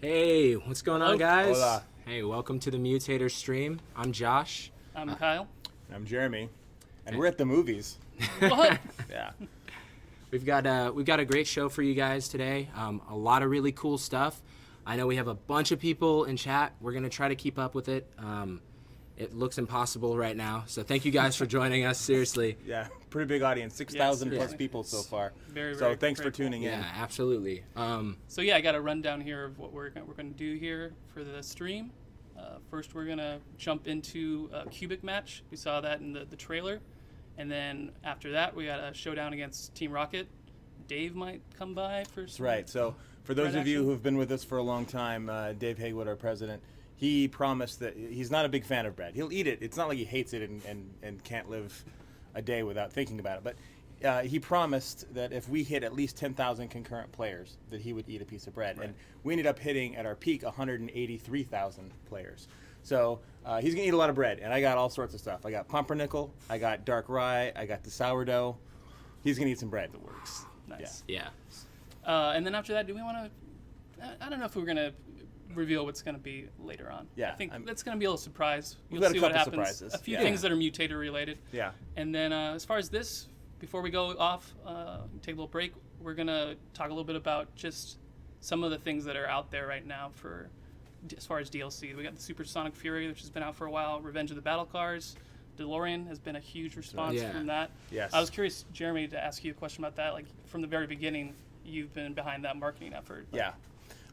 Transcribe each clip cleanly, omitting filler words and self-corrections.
Hey, what's going on, Hello. guys? Hola. Hey, welcome to the Mutators stream. I'm Josh. I'm Kyle. I'm Jeremy, and we're at the movies. What? Yeah. We've got a great show for you guys today. A lot of really cool stuff. I know we have a bunch of people in chat. We're gonna try to keep up with it. It looks impossible right now, so thank you guys for joining us. Seriously. Yeah, pretty big audience, 6,000 plus seriously. people so far. Very, So very, thanks very for tuning in. Yeah, absolutely. So yeah, I got a rundown here of what we're going to do here for the stream. First, we're going to jump into a cubic match. We saw that in the trailer. And then after that, we got a showdown against Team Rocket. Dave might come by for That's some... right. So for those Red of you action. who have been with us for a long time, Dave Haywood, our president, he promised that he's not a big fan of bread. He'll eat it. It's not like he hates it and can't live a day without thinking about it. But he promised that if we hit at least 10,000 concurrent players, that he would eat a piece of bread. Right. And we ended up hitting, at our peak, 183,000 players. So he's going to eat a lot of bread. And I got all sorts of stuff. I got pumpernickel. I got dark rye. I got the sourdough. He's going to eat some bread. The works. Nice. Yeah. And then after that, do we want to... I don't know if we're going to reveal what's going to be later on. Yeah, I think that's going to be a little surprise. We've You'll got a see what couple happens. surprises. A few Yeah. things that are mutator related. Yeah. And then as far as this, before we go off, take a little break, we're going to talk a little bit about just some of the things that are out there right now for as far as DLC. We got the Supersonic Fury, which has been out for a while, Revenge of the Battle Cars. DeLorean has been a huge response Yeah. from that. Yes. I was curious, Jeremy, to ask you a question about that. Like, from the very beginning, you've been behind that marketing effort. Like, Yeah.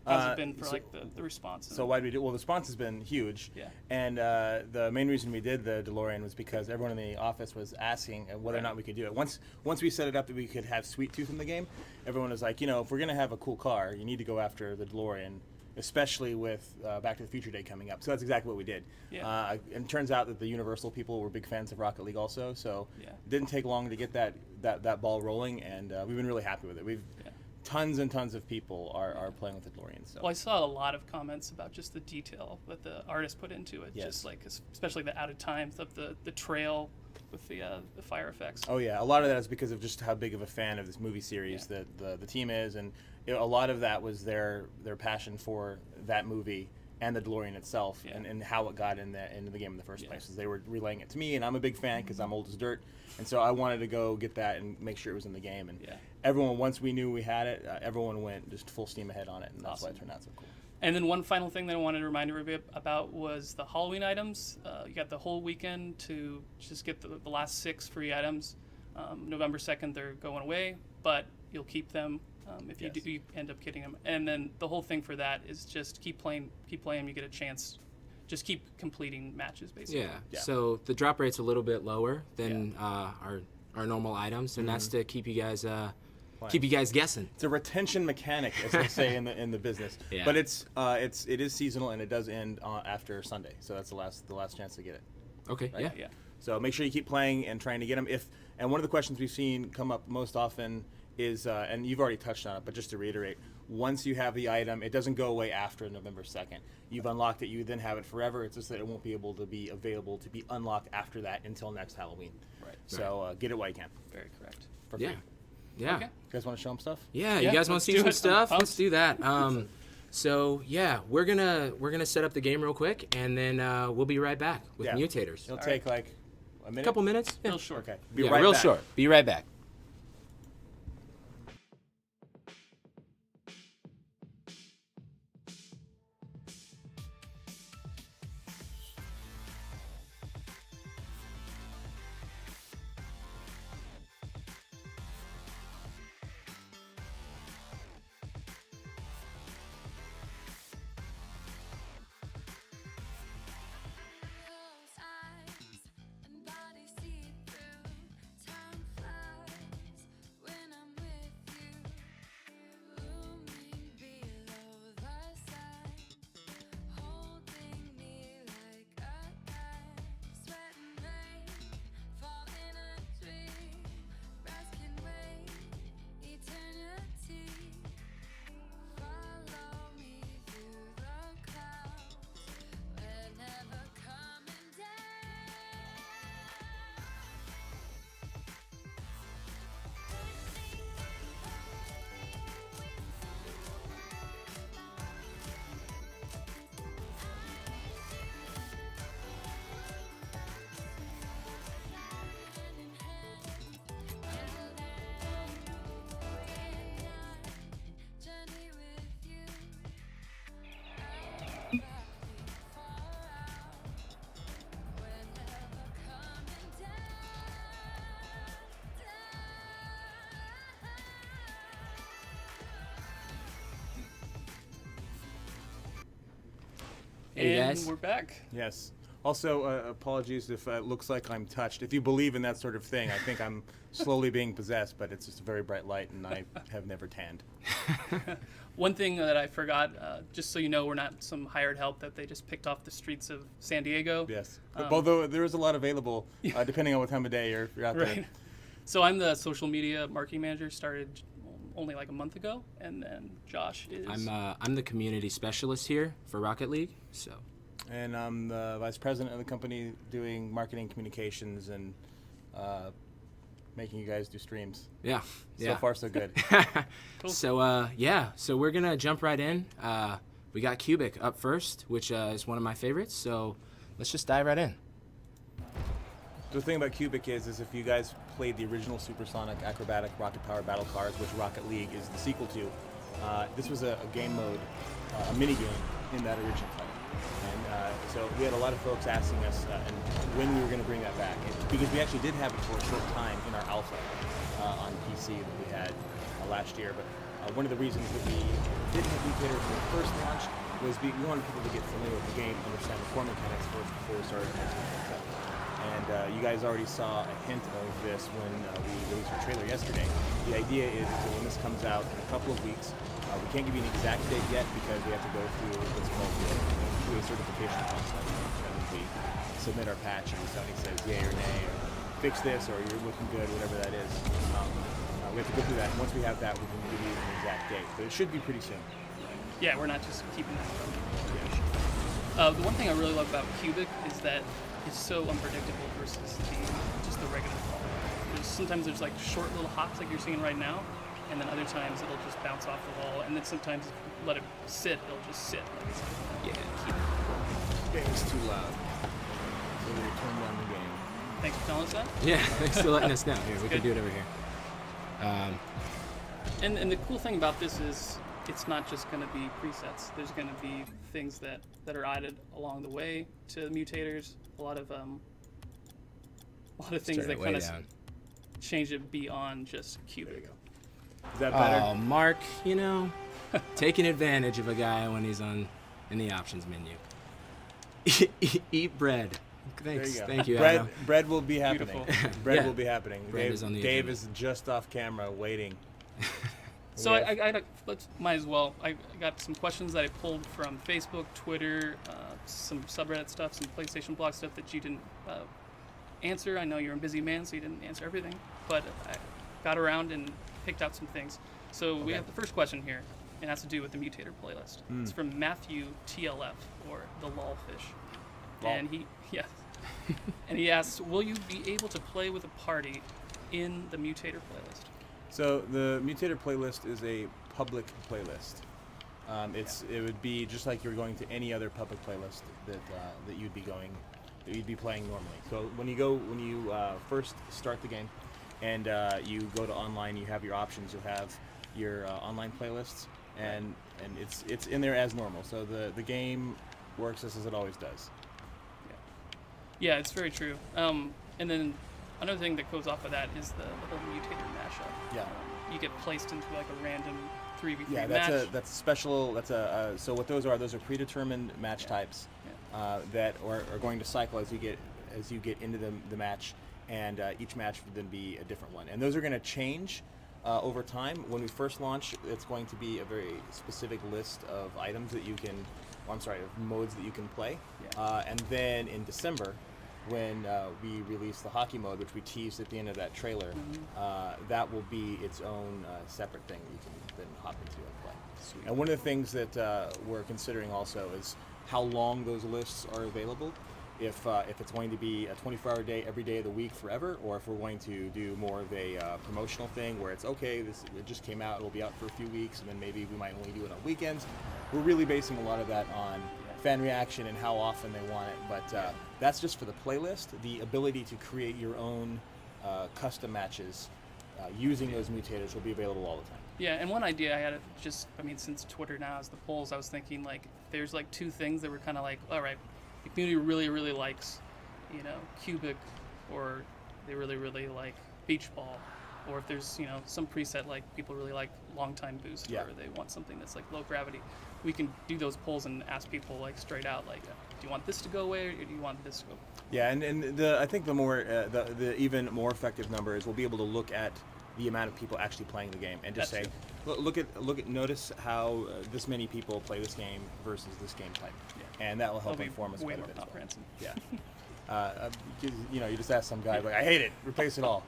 how's it been for, so- like, the response? So why did we do? Well, the response has been huge. Yeah. And the main reason we did the DeLorean was because everyone in the office was asking whether or Right. not we could do it. Once we set it up that we could have Sweet Tooth in the game, everyone was like, if we're gonna have a cool car, you need to go after the DeLorean, especially with Back to the Future Day coming up. So that's exactly what we did. Yeah. And it turns out that the Universal people were big fans of Rocket League also. So Yeah. it didn't take long to get that ball rolling, and we've been really happy with it. We've Yeah. tons and tons of people are playing with the DeLorean. So. Well, I saw a lot of comments about just the detail that the artist put into it. Yes. Just like, especially the out of time stuff, the trail with the fire effects. Oh yeah, a lot of that is because of just how big of a fan of this movie series Yeah. that the team is, and a lot of that was their passion for that movie and the DeLorean itself, Yeah. and how it got into the game in the first Yeah. place. They were relaying it to me, and I'm a big fan because I'm old as dirt, and so I wanted to go get that and make sure it was in the game. And Yeah. everyone, once we knew we had it, everyone went just full steam ahead on it, and that's why Awesome. it turned out so cool. And then one final thing that I wanted to remind everybody about was the Halloween items. You got the whole weekend to just get the last 6 free items. November 2nd, they're going away, but you'll keep them if you Yes. do you end up getting them. And then the whole thing for that is just keep playing. You get a chance. Just keep completing matches, basically. Yeah. Yeah. So the drop rate's a little bit lower than our normal items, and that's to keep you guys guessing. It's a retention mechanic, as they say in the business. Yeah. But it is seasonal, and it does end after Sunday, so that's the last chance to get it. Okay. Right. Yeah. Yeah. So make sure you keep playing and trying to get them. And one of the questions we've seen come up most often is, and you've already touched on it, but just to reiterate, once you have the item, it doesn't go away after November 2nd. You've unlocked it, you then have it forever. It's just that it won't be able to be available to be unlocked after that until next Halloween. Right. So get it while you can Very correct. for Yeah. free. Yeah. Okay. You guys want to show them stuff? Yeah, Yeah, you guys want let's to see do some it. stuff? I'm Let's do that. So yeah, we're gonna set up the game real quick, and then we'll be right back with Yeah. Mutators. It'll All take like a minute. Couple minutes. Yeah. Real short. Okay. Yeah, right real back. short. Be right back. Close eyes and body see through. Time flies. Hey, And guys. we're back. Yes. Also, apologies if it looks like I'm touched. If you believe in that sort of thing, I think I'm slowly being possessed, but it's just a very bright light, and I have never tanned. One thing that I forgot, just so you know, we're not some hired help that they just picked off the streets of San Diego. Yes. Although there is a lot available, depending on what time of day you're out there. Right. So I'm the social media marketing manager. Started only like a month ago, and then Josh is. I'm the community specialist here for Rocket League. So. And I'm the vice president of the company doing marketing communications and making you guys do streams. Yeah. So far, so good. Cool. So we're gonna jump right in. We got Cubic up first, which is one of my favorites. So let's just dive right in. The thing about Cubic is if you guys played the original supersonic acrobatic rocket power battle cars, which Rocket League is the sequel to, this was a game mode, a mini game in that original title. And so we had a lot of folks asking us and when we were going to bring that back, because we actually did have it for a short time in our alpha on PC that we had last year. But one of the reasons that we didn't have Mutators when it first launched was we wanted people to get familiar with the game, understand the core mechanics first before we started messing things up. And you guys already saw a hint of this when we released our trailer yesterday. The idea is that when this comes out in a couple of weeks, we can't give you an exact date yet because we have to go through what's called the certification process. And we submit our patch and somebody says yay or nay, or fix this, or you're looking good, whatever that is. We have to go through that. And once we have that, we can give you an exact date. But it should be pretty soon. Yeah, we're not just keeping that from you. The one thing I really love about Cubic is that it's so unpredictable versus just the regular fall. Sometimes there's like short little hops like you're seeing right now, and then other times it'll just bounce off the wall, and then sometimes if you let it sit, it'll just sit. Like it's keep it. Game's too loud. So we turn down the game. Thanks for telling us that. Yeah, thanks for letting us know. Here, we can good. do it over here. And the cool thing about this is it's not just going to be presets. There's going to be things that are added along the way to Mutators. A lot of things Turn that it way kind of down. change it beyond just Cubic. Is that better? Oh, Mark, taking advantage of a guy when he's in the options menu. Eat bread. Thanks. There you go. Thank you, Adam. Bread will be happening. Beautiful. Bread Yeah. will be happening. Bread Dave, is on the Dave agenda. is just off camera waiting. So Yeah. might as well. I got some questions that I pulled from Facebook, Twitter, some subreddit stuff, some PlayStation blog stuff that you didn't answer. I know you're a busy man, so you didn't answer everything, but I got around and picked out some things. So we have the first question here, and it has to do with the Mutator playlist. It's from Matthew TLF, or the Lolfish, and and he asks, will you be able to play with a party in the Mutator playlist? So the Mutator playlist is a public playlist. It would be just like you're going to any other public playlist that you'd be playing normally. So when you first start the game, and you go to online, you have your options. You'll have your online playlists, and it's in there as normal. So the game works just as it always does. Yeah, it's very true. And then another thing that goes off of that is the whole Mutator mashup. Yeah. You get placed into like a random 3v3 Yeah, match. that's special. So what those are predetermined match types that are going to cycle as you get into the match, and each match would then be a different one. And those are going to change over time. When we first launch, it's going to be a very specific list of items that you can, of modes that you can play. Yeah. And then in December, when we release the hockey mode, which we teased at the end of that trailer, that will be its own separate thing that you can then hop into and play. Sweet. And one of the things that we're considering also is how long those lists are available. If it's going to be a 24-hour day every day of the week forever, or if we're going to do more of a promotional thing where it's okay, it just came out, it'll be out for a few weeks, and then maybe we might only do it on weekends. We're really basing a lot of that on fan reaction and how often they want it, but that's just for the playlist. The ability to create your own custom matches using those mutators will be available all the time. Yeah, and one idea I had, since Twitter now has the polls, I was thinking like there's like two things that were kind of like, all right, the community really, really likes, Cubic, or they really, really like beach ball. or if there's some preset like people really like long time boost, Yeah. or they want something that's like low gravity, we can do those polls and ask people like straight out like, do you want this to go away or do you want this to go? Yeah, and I think the even more effective number is we'll be able to look at the amount of people actually playing the game and just That say, too. look at notice how this many people play this game versus this game type, and that will help That'll be inform us way quite a more bit. As well. comprehensive. Yeah. You just ask some guy like, I hate it, replace it all.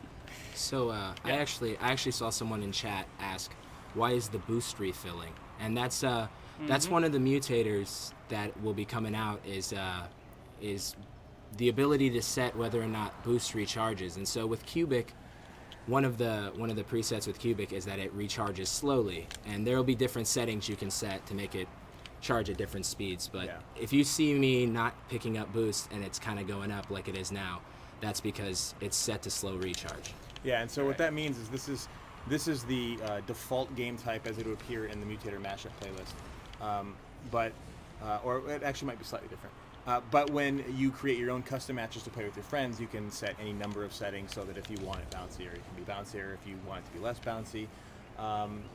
So I actually saw someone in chat ask, why is the boost refilling? And that's one of the mutators that will be coming out is the ability to set whether or not boost recharges. And so with Cubic, one of the presets with Cubic is that it recharges slowly, and there will be different settings you can set to make it charge at different speeds. But if you see me not picking up boost and it's kind of going up like it is now, that's because it's set to slow recharge. Yeah, and so what that means is this is the default game type as it would appear in the Mutator mashup playlist, or it actually might be slightly different. But when you create your own custom matches to play with your friends, you can set any number of settings so that if you want it bouncier, it can be bouncier. If you want it to be less bouncy,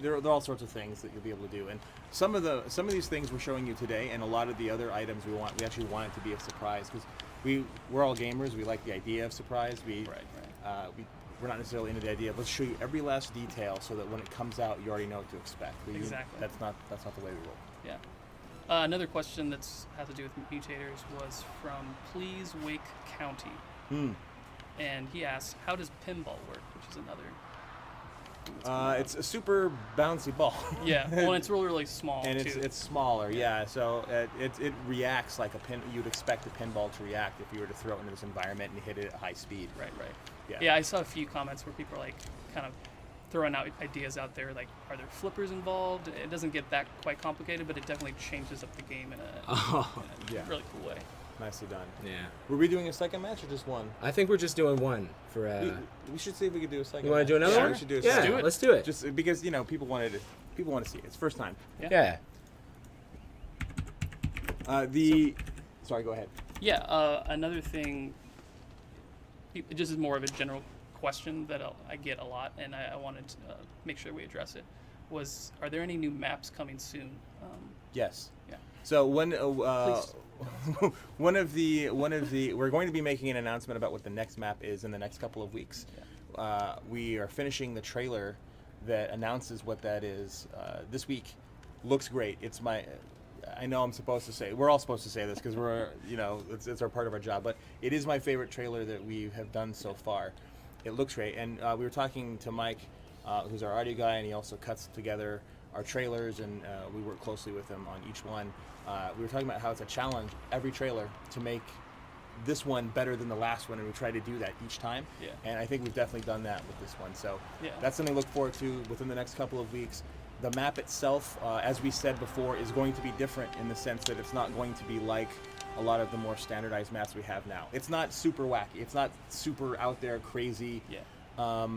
there are all sorts of things that you'll be able to do. And some of these things we're showing you today, and a lot of the other items we actually want it to be a surprise because we're all gamers. We like the idea of surprise. We're not necessarily into the idea of let's show you every last detail so that when it comes out, you already know what to expect. Exactly. That's not the way we roll. Yeah. Another question that has to do with mutators was from Please Wake County. And he asks, how does pinball work? Which is another. It's a super bouncy ball. Yeah, well, it's really, really small, and too. it's smaller, yeah. So it reacts like a pin. You'd expect a pinball to react if you were to throw it into this environment and hit it at high speed. Right. Yeah. Yeah, I saw a few comments where people are like kind of throwing out ideas out there, like, are there flippers involved? It doesn't get that quite complicated, but it definitely changes up the game in a really cool way. Nicely done. Yeah. Were we doing a second match or just one? I think we're just doing one for. We should see if we could do a second. You want to do another Yeah, one? we should do a Yeah, second. let's do it. Just because people want to see it. It's first time. Yeah. Sorry, go ahead. Yeah, another thing, just is more of a general question that I get a lot, and I wanted to make sure we address it, was, are there any new maps coming soon? Yes. Yeah. So Please. we're going to be making an announcement about what the next map is in the next couple of weeks. We are finishing the trailer that announces what that is this week. Looks great. I know I'm supposed to say, we're all supposed to say this because it's our part of our job, but it is my favorite trailer that we have done so far. It looks great, and we were talking to Mike, who's our audio guy, and he also cuts together our trailers, and we work closely with him on each one. We were talking about how it's a challenge every trailer to make this one better than the last one, and we try to do that each time. Yeah. And I think we've definitely done that with this one. So Yeah. that's something to look forward to within the next couple of weeks. The map itself, as we said before, is going to be different in the sense that it's not going to be like a lot of the more standardized maps we have now. It's not super wacky. It's not super out there crazy. Yeah.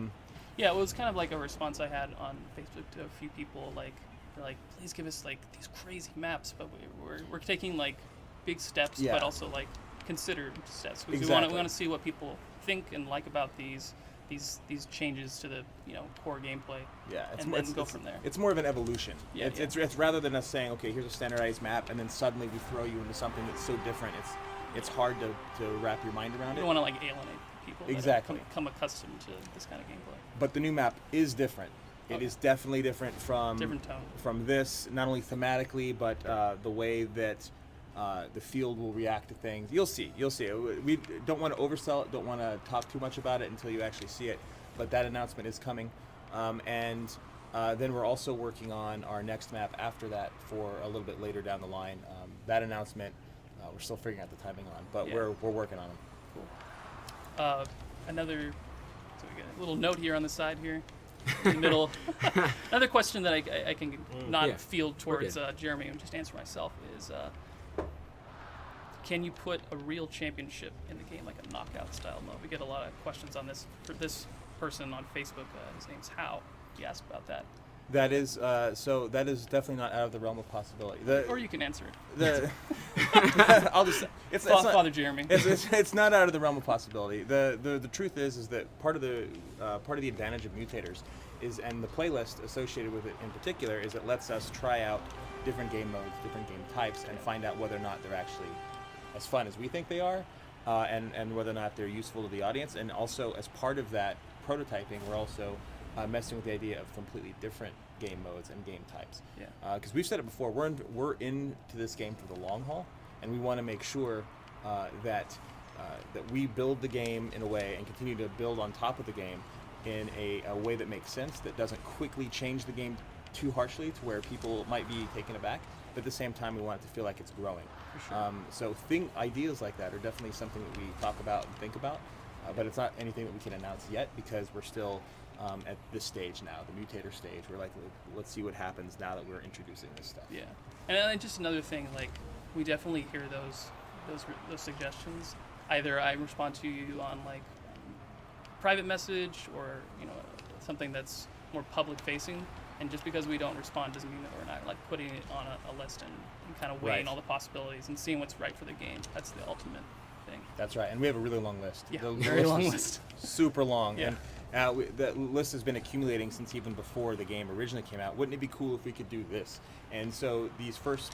Yeah, it was kind of like a response I had on Facebook to a few people, like, they're like, please give us like these crazy maps, but we're taking like big steps, Yeah. but also like considered steps. Because Exactly. we want to see what people think and like about these changes to the core gameplay. Yeah, and then go from there. It's more of an evolution. Yeah, It's rather than us saying, okay, here's a standardized map, and then suddenly we throw you into something that's so different. It's hard to wrap your mind around You it. don't want to like alienate people Exactly. that have come accustomed to this kind of gameplay. But the new map is different. It Okay. is definitely different from Different tone. from this, not only thematically, but the way that the field will react to things. You'll see. We don't want to oversell it. Don't want to talk too much about it until you actually see it. But that announcement is coming, and then we're also working on our next map after that for a little bit later down the line. That announcement, we're still figuring out the timing on, but Yeah. we're working on them. Cool. So we got a little note here on the side here, in the middle. Another question that I can not Yeah. field We're towards good. Jeremy and just answer myself is, can you put a real championship in the game, like a knockout style mode? We get a lot of questions on this for this person on Facebook. His name's How. He asked about that. That is so. That is definitely not out of the realm of possibility. Or you can answer it. The I'll just it's not, Father Jeremy. it's not out of the realm of possibility. The truth is that part of the advantage of Mutators is, and the playlist associated with it in particular, is it lets us try out different game modes, different game types, and find out whether or not they're actually as fun as we think they are, and whether or not they're useful to the audience. And also, as part of that prototyping, we're also messing with the idea of completely different game modes and game types. Yeah. Because we've said it before, we're into this game for the long haul, and we want to make sure that we build the game in a way and continue to build on top of the game in a way that makes sense, that doesn't quickly change the game too harshly to where people might be taken aback, but at the same time we want it to feel like it's growing. For sure. So ideas like that are definitely something that we talk about and think about, but it's not anything that we can announce yet because we're still at this stage now, the Mutator stage. We're like, let's see what happens now that we're introducing this stuff. Yeah, and then just another thing, like we definitely hear those suggestions. Either I respond to you on like private message, or something that's more public facing. And just because we don't respond doesn't mean that we're not like putting it on a list and kind of weighing Right. all the possibilities and seeing what's right for the game. That's the ultimate thing. That's right, and we have a really long list. Yeah, The very long is list. Super long. Yeah. And that list has been accumulating since even before the game originally came out. Wouldn't it be cool if we could do this? And so these first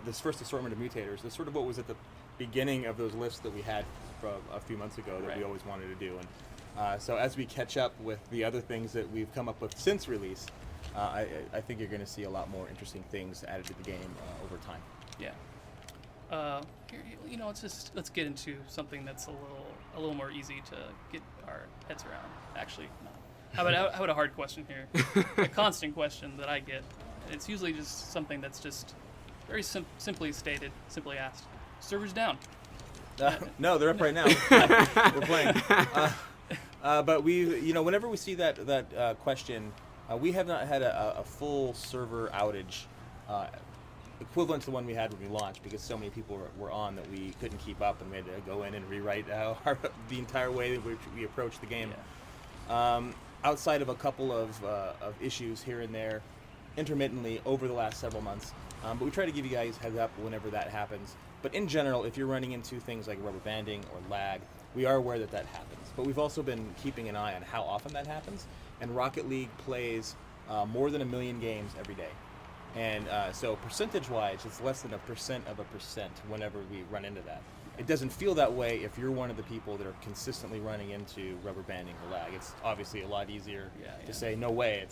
this first assortment of Mutators is sort of what was at the beginning of those lists that we had from a few months ago that Right. we always wanted to do. And so as we catch up with the other things that we've come up with since release, I think you're going to see a lot more interesting things added to the game over time. Yeah. Here, let's get into something that's a little more easy to get our heads around. Actually, no. How about a hard question here? A constant question that I get. It's usually just something that's just very simply stated, simply asked. Servers down. No, they're up right now. We're playing. But whenever we see that question, we have not had a full server outage equivalent to the one we had when we launched, because so many people were on that we couldn't keep up, and we had to go in and rewrite the entire way that we approached the game. Yeah. Outside of a couple of issues here and there, intermittently over the last several months, but we try to give you guys heads up whenever that happens. But in general, if you're running into things like rubber banding or lag, we are aware that happens. But we've also been keeping an eye on how often that happens. And Rocket League plays more than 1 million games every day. And so percentage-wise, it's less than 1% whenever we run into that. It doesn't feel that way if you're one of the people that are consistently running into rubber banding or lag. It's obviously a lot easier to say, no way,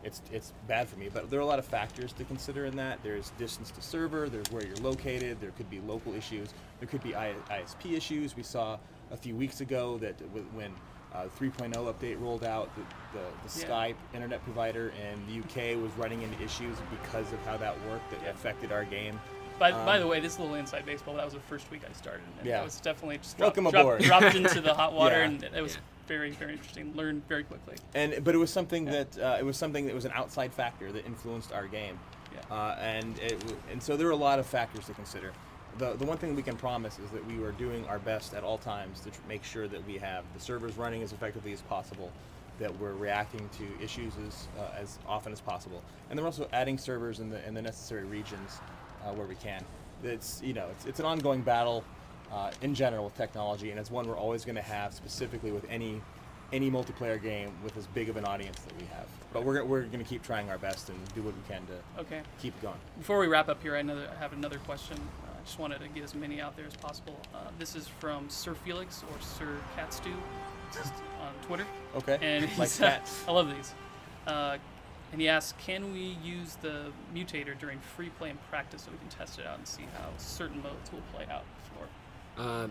it's bad for me. But there are a lot of factors to consider in that. There's distance to server, there's where you're located, there could be local issues, there could be ISP issues. We saw a few weeks ago that when 3.0 update rolled out, the Skype internet provider in the UK was running into issues because of how that worked that affected our game. By the way, this little inside baseball, that was the first week I started. And Yeah. It was definitely just Welcome aboard. dropped into the hot water, Yeah. and it was very, very interesting. Learned very quickly. But it was something that was an outside factor that influenced our game. Yeah. And so there are a lot of factors to consider. The one thing we can promise is that we are doing our best at all times to make sure that we have the servers running as effectively as possible, that we're reacting to issues as often as possible, and then we're also adding servers in the necessary regions where we can. It's an ongoing battle in general with technology, and it's one we're always going to have, specifically with any multiplayer game with as big of an audience that we have. But we're going to keep trying our best and do what we can to keep it going. Before we wrap up here, I have another question. I just wanted to get as many out there as possible. This is from Sir Felix, or Sir Catstew, on Twitter. Okay. And Like he's, cats. I love these. And he asks, can we use the mutator during free play and practice so we can test it out and see how certain modes will play out before?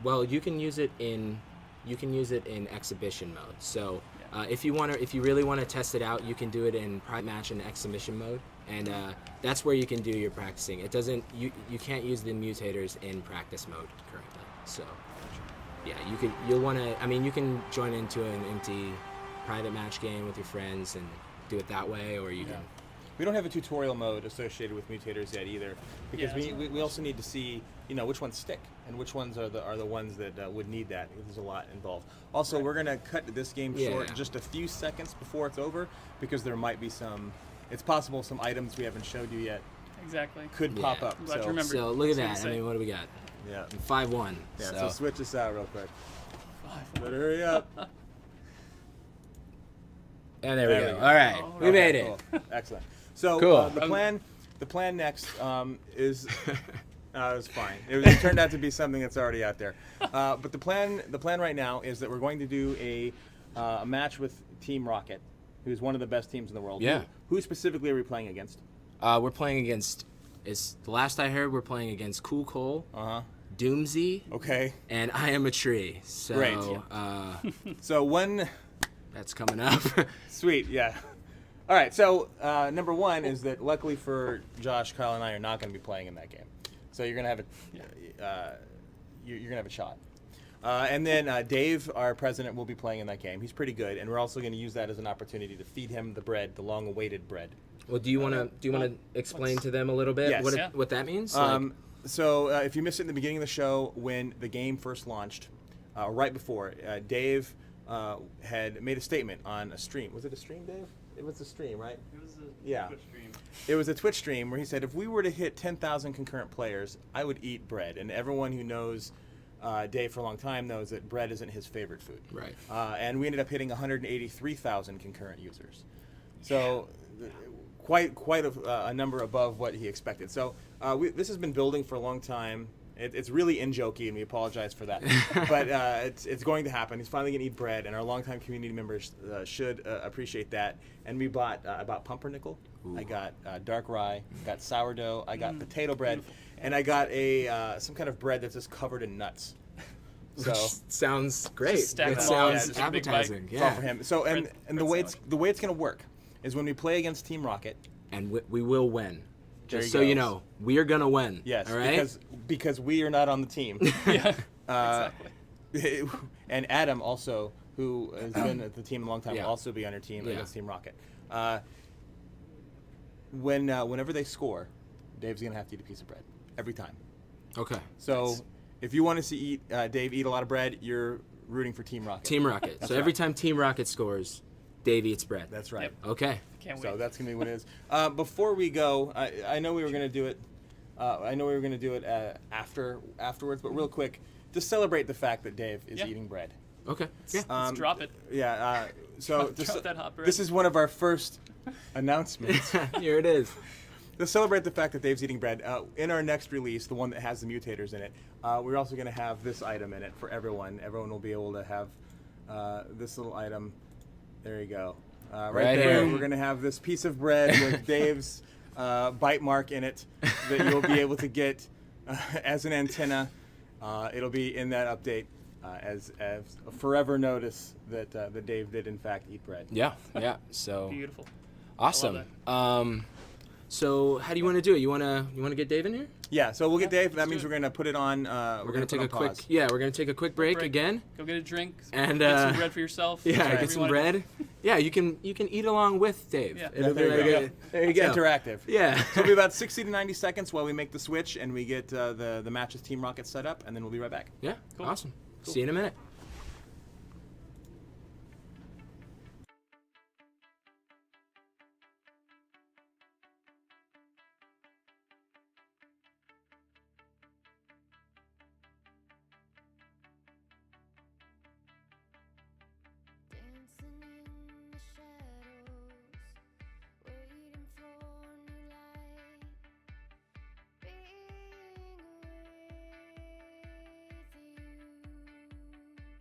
Well, you can use it in exhibition mode. So if you really want to test it out, you can do it in private match and exhibition mode, and that's where you can do your practicing. It doesn't you can't use the mutators in practice mode currently. So yeah, you can join into an empty private match game with your friends and do it that way, or you can. We don't have a tutorial mode associated with mutators yet either, because Yeah, we also need to see which ones stick and which ones are the ones that would need that. There's a lot involved. Also, we're gonna cut this game short just a few seconds before it's over because there might be it's possible some items we haven't showed you yet Exactly. could pop up. I'm glad you So, remembered. So look at I was that. gonna I mean, say. what do we got? yeah. 5-1. Yeah, So, so switch this out real quick. Better hurry up. and there we There go. we go. All right, All we right. made it. Cool. Excellent. So Cool. the plan next is it was fine. It turned out to be something that's already out there. But the plan right now is that we're going to do a match with Team Rocket, who's one of the best teams in the world. Yeah. Who specifically are we playing against? We're playing against. It's the last I heard. We're playing against Cool Cole, Doomsy, Okay. and I Am a Tree. So Great. So one. that's coming up. Sweet. Yeah. All right. So number one is that luckily for Josh, Kyle, and I are not going to be playing in that game. So you're going to have you're going to have a shot. And then Dave, our president, will be playing in that game. He's pretty good, and we're also going to use that as an opportunity to feed him the bread, the long-awaited bread. Well, do you want to explain to them a little bit Yes. what that means? So if you missed it in the beginning of the show, when the game first launched, right before, Dave had made a statement on a stream. Was it a stream, Dave? It was a stream, right? It was a Yeah. Twitch stream. It was a Twitch stream where he said, if we were to hit 10,000 concurrent players, I would eat bread. And everyone who knows Dave for a long time knows that bread isn't his favorite food. Right. And we ended up hitting 183,000 concurrent users. So quite a number above what he expected. So this has been building for a long time. It's really in-jokey, and we apologize for that. But it's going to happen. He's finally going to eat bread, and our longtime community members should appreciate that. And I bought pumpernickel. Ooh. I got dark rye. Got sourdough. I got potato bread. Beautiful. And I got some kind of bread that's just covered in nuts. So Sounds great. Just stack It them all, sounds just a big bite. appetizing. it's all Yeah. for him. So and Bread the way sandwich. it's going to work is when we play against Team Rocket. And we will win. There Just you so go. you know, we are gonna win. Yes, All right. because we are not on the team. Yeah. Uh, Exactly. And Adam also, who has been at the team a long time, Yeah. will also be on your team Yeah. against Team Rocket. Whenever they score, Dave's gonna have to eat a piece of bread every time. Okay. So if you want to see Dave eat a lot of bread, you're rooting for Team Rocket. Team Rocket. That's So every right. time Team Rocket scores, Dave eats bread. That's right. Yep. Okay. Can't So wait. that's gonna be what it is. Before we go, I know we were gonna do it. I know we were gonna do it afterwards, but real quick, to celebrate the fact that Dave is Yeah. eating bread. Okay. Yeah. Let's drop it. Yeah. So Drop that hot bread. this is one of our first announcements. Here it is. To celebrate the fact that Dave's eating bread, in our next release, the one that has the mutators in it, we're also going to have this item in it for everyone. Everyone will be able to have this little item. There you go. Right there, here. we're going to have this piece of bread with Dave's bite mark in it that you'll be able to get as an antenna. It'll be in that update as a forever notice that Dave did in fact eat bread. Yeah. Yeah. So Beautiful. awesome. I So how do you want to do it? You wanna get Dave in here? Yeah, so we'll get Dave. That let's means do we're it. going to put it on. We're gonna take a quick. pause. Yeah, we're gonna take a quick break Break. again. Go get a drink. And, get uh, some bread for yourself. Yeah, whatever get you some wanna do. bread. Yeah, you can eat along with Dave. Yeah. It'll there be you like go. there you It's go. interactive. Yeah. So it'll be about 60 to 90 seconds while we make the switch and we get the match with Team Rocket set up, and then we'll be right back. Yeah. Cool. Awesome. Cool. See you in a minute. Dancing in the shadows, waiting for new light. Being with you.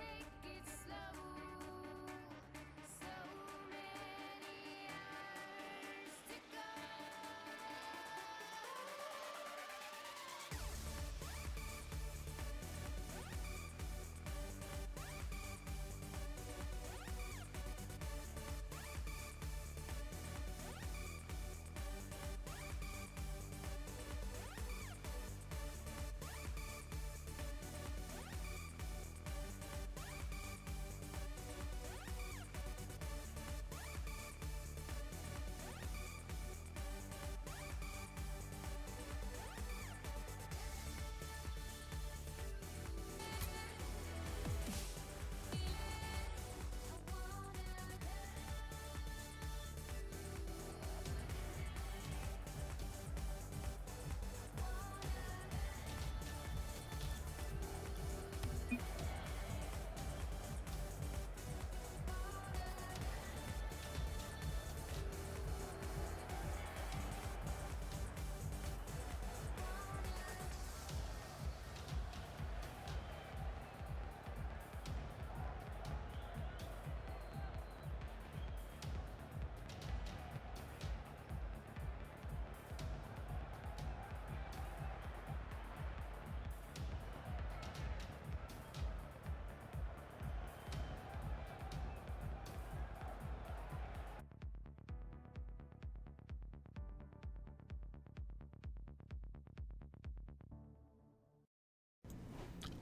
take it slow. So many hours to go.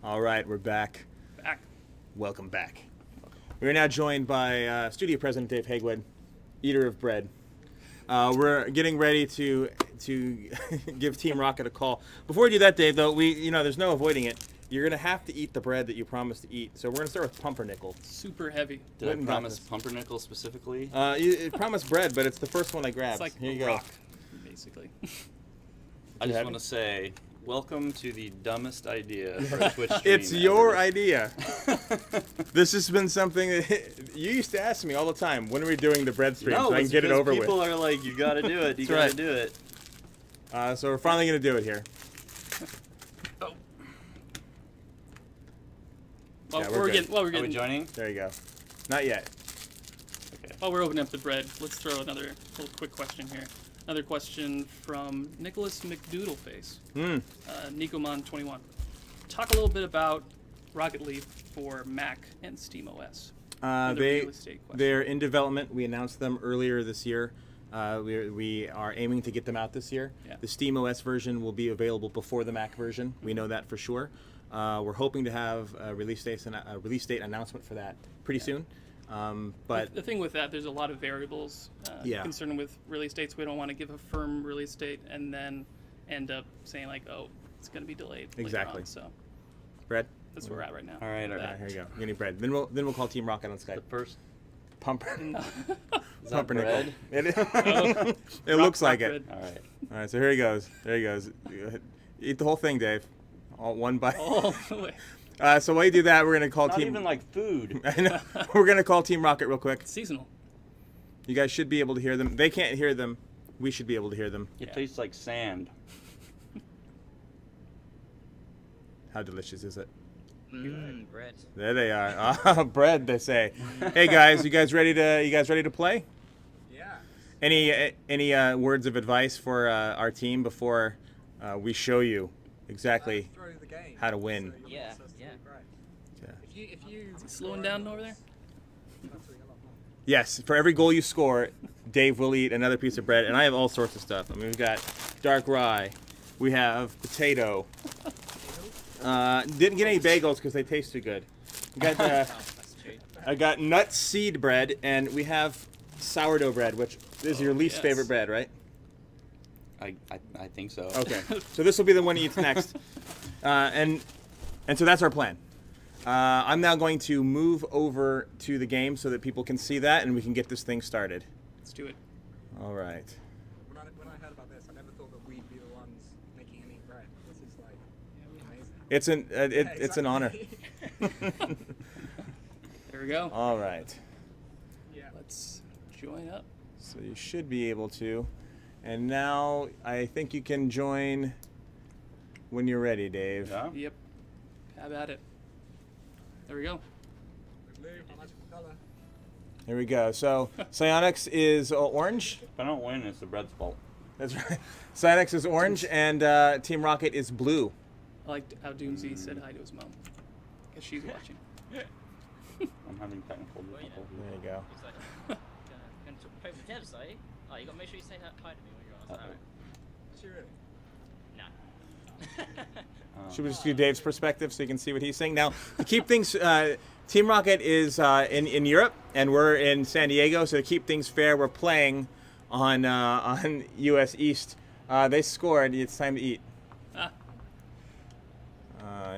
All right, we're back. Back. Welcome back. We are now joined by Studio President Dave Hagwood, eater of bread. We're getting ready to give Team Rocket a call. Before we do that, Dave, though, there's no avoiding it. You're gonna have to eat the bread that you promised to eat. So we're gonna start with pumpernickel. Super heavy. Did I Wouldn't got promise this. pumpernickel specifically? You promised bread, but it's the first one I grabbed. It's like Here you a go. rock, basically. I just have want it? to say, welcome to the dumbest idea for a Twitch stream It's your ever. idea. This has been something that you used to ask me all the time. When are we doing the bread stream No, so I can it's get it because over people with? are like, you gotta do it, you That's gotta right. do it. So we're finally gonna do it here. Oh. Yeah, Well, we're we're good. getting. Well, we're Are we getting. joining? There you go. Not yet. Okay. While we're opening up the bread, let's throw another little quick question here. Another question from Nicholas McDoodleface, Nicomon21. Talk a little bit about Rocket Leap for Mac and SteamOS. Another real estate question. They're in development. We announced them earlier this year. We are aiming to get them out this year. Yeah. The SteamOS version will be available before the Mac version. We know that for sure. We're hoping to have a release date announcement for that pretty soon. But the thing with that, there's a lot of variables Yeah. concerned with release dates. We don't want to give a firm release date and then end up saying like, oh, it's going to be delayed. later Exactly. on. So bread. that's where we're at right now. All right, all with right. Here you go. You need bread. Then we'll call Team Rocket on The Skype. first, Pumper. that. is that Pumpernickel. bread? It, Oh. it looks like rock it. bread. All right. All right. So here he goes. There he goes. Eat the whole thing, Dave. All one bite. All the way. So while you do that, we're gonna call Not Team. even like food. I know. We're gonna call Team Rocket real quick. Seasonal. You guys should be able to hear them. They can't hear them. We should be able to hear them. It Yeah. tastes like sand. How delicious is it? Bread. There they are. Ah, bread, they say. Hey guys, you guys ready to play? Yeah. Any words of advice for our team before we show you exactly Throw the game. how to win? So you'll Yeah, also yeah. do great. Yeah. If you Slowing down over there? Absolutely a lot more. Yes, for every goal you score, Dave will eat another piece of bread, and I have all sorts of stuff. I mean, we've got dark rye, we have potato. Didn't get any bagels because they taste too good. We got That's true. I got nut seed bread, and we have sourdough bread, which is your least yes. favorite bread, right? I think so. Okay, so this will be the one he eats next, and so that's our plan. I'm now going to move over to the game so that people can see that, and we can get this thing started. Let's do it. All right. When I heard about this, I never thought that we'd be the ones making and eating bread. This is like amazing. It's an honor. There we go. All right. Yeah. Let's join up. So you should be able to, and now I think you can join when you're ready, Dave. Yeah? Yep. Have at it. There we go. Blue, my magical color. Here we go. So Psionics is orange. If I don't win, it's the bread's fault. That's right. Psionics is orange, and Team Rocket is blue. I liked how Doomsy said hi to his mom. Because she's watching. I'm having technical difficulties. There you go. He's like, going to play with the devs, eh? Oh, you got to make sure you say hi to me when you're on. I was like, Is she really? alright. Nah. Should we just do Dave's perspective so you can see what he's saying? Now, to keep things, Team Rocket is in Europe, and we're in San Diego. So to keep things fair, we're playing on U.S. East. They scored. It's time to eat. Ah,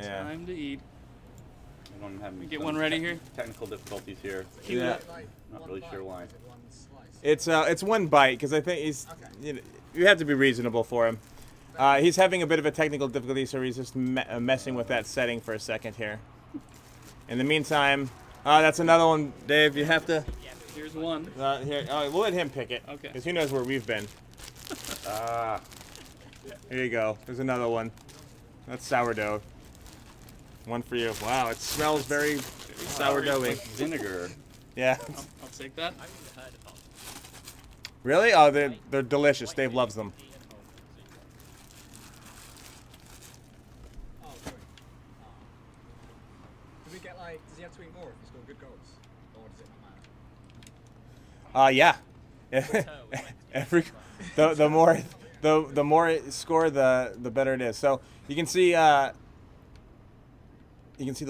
Yeah. time to eat. I don't have any Get one ready here? Technical difficulties here. Yeah. Like Not one really bite, sure why. or is it one slice? It's one bite because I think he's. Okay. You have to be reasonable for him. He's having a bit of a technical difficulty, so he's just messing with that setting for a second here. In the meantime, that's another one, Dave. You have to. Here's one. Here, we'll let him pick it. Okay. Because he knows where we've been. Here you go. There's another one. That's sourdough. One for you. Wow, it smells very sourdoughy. Vinegar. Yeah. I'll take that. I've even heard about Really? Oh, they're delicious. Dave loves them. Oh, sorry. Do we get like? Does he have to eat more if he scored good goals, or does it not matter? Yeah. Every the more it score, the better it is. So you can see the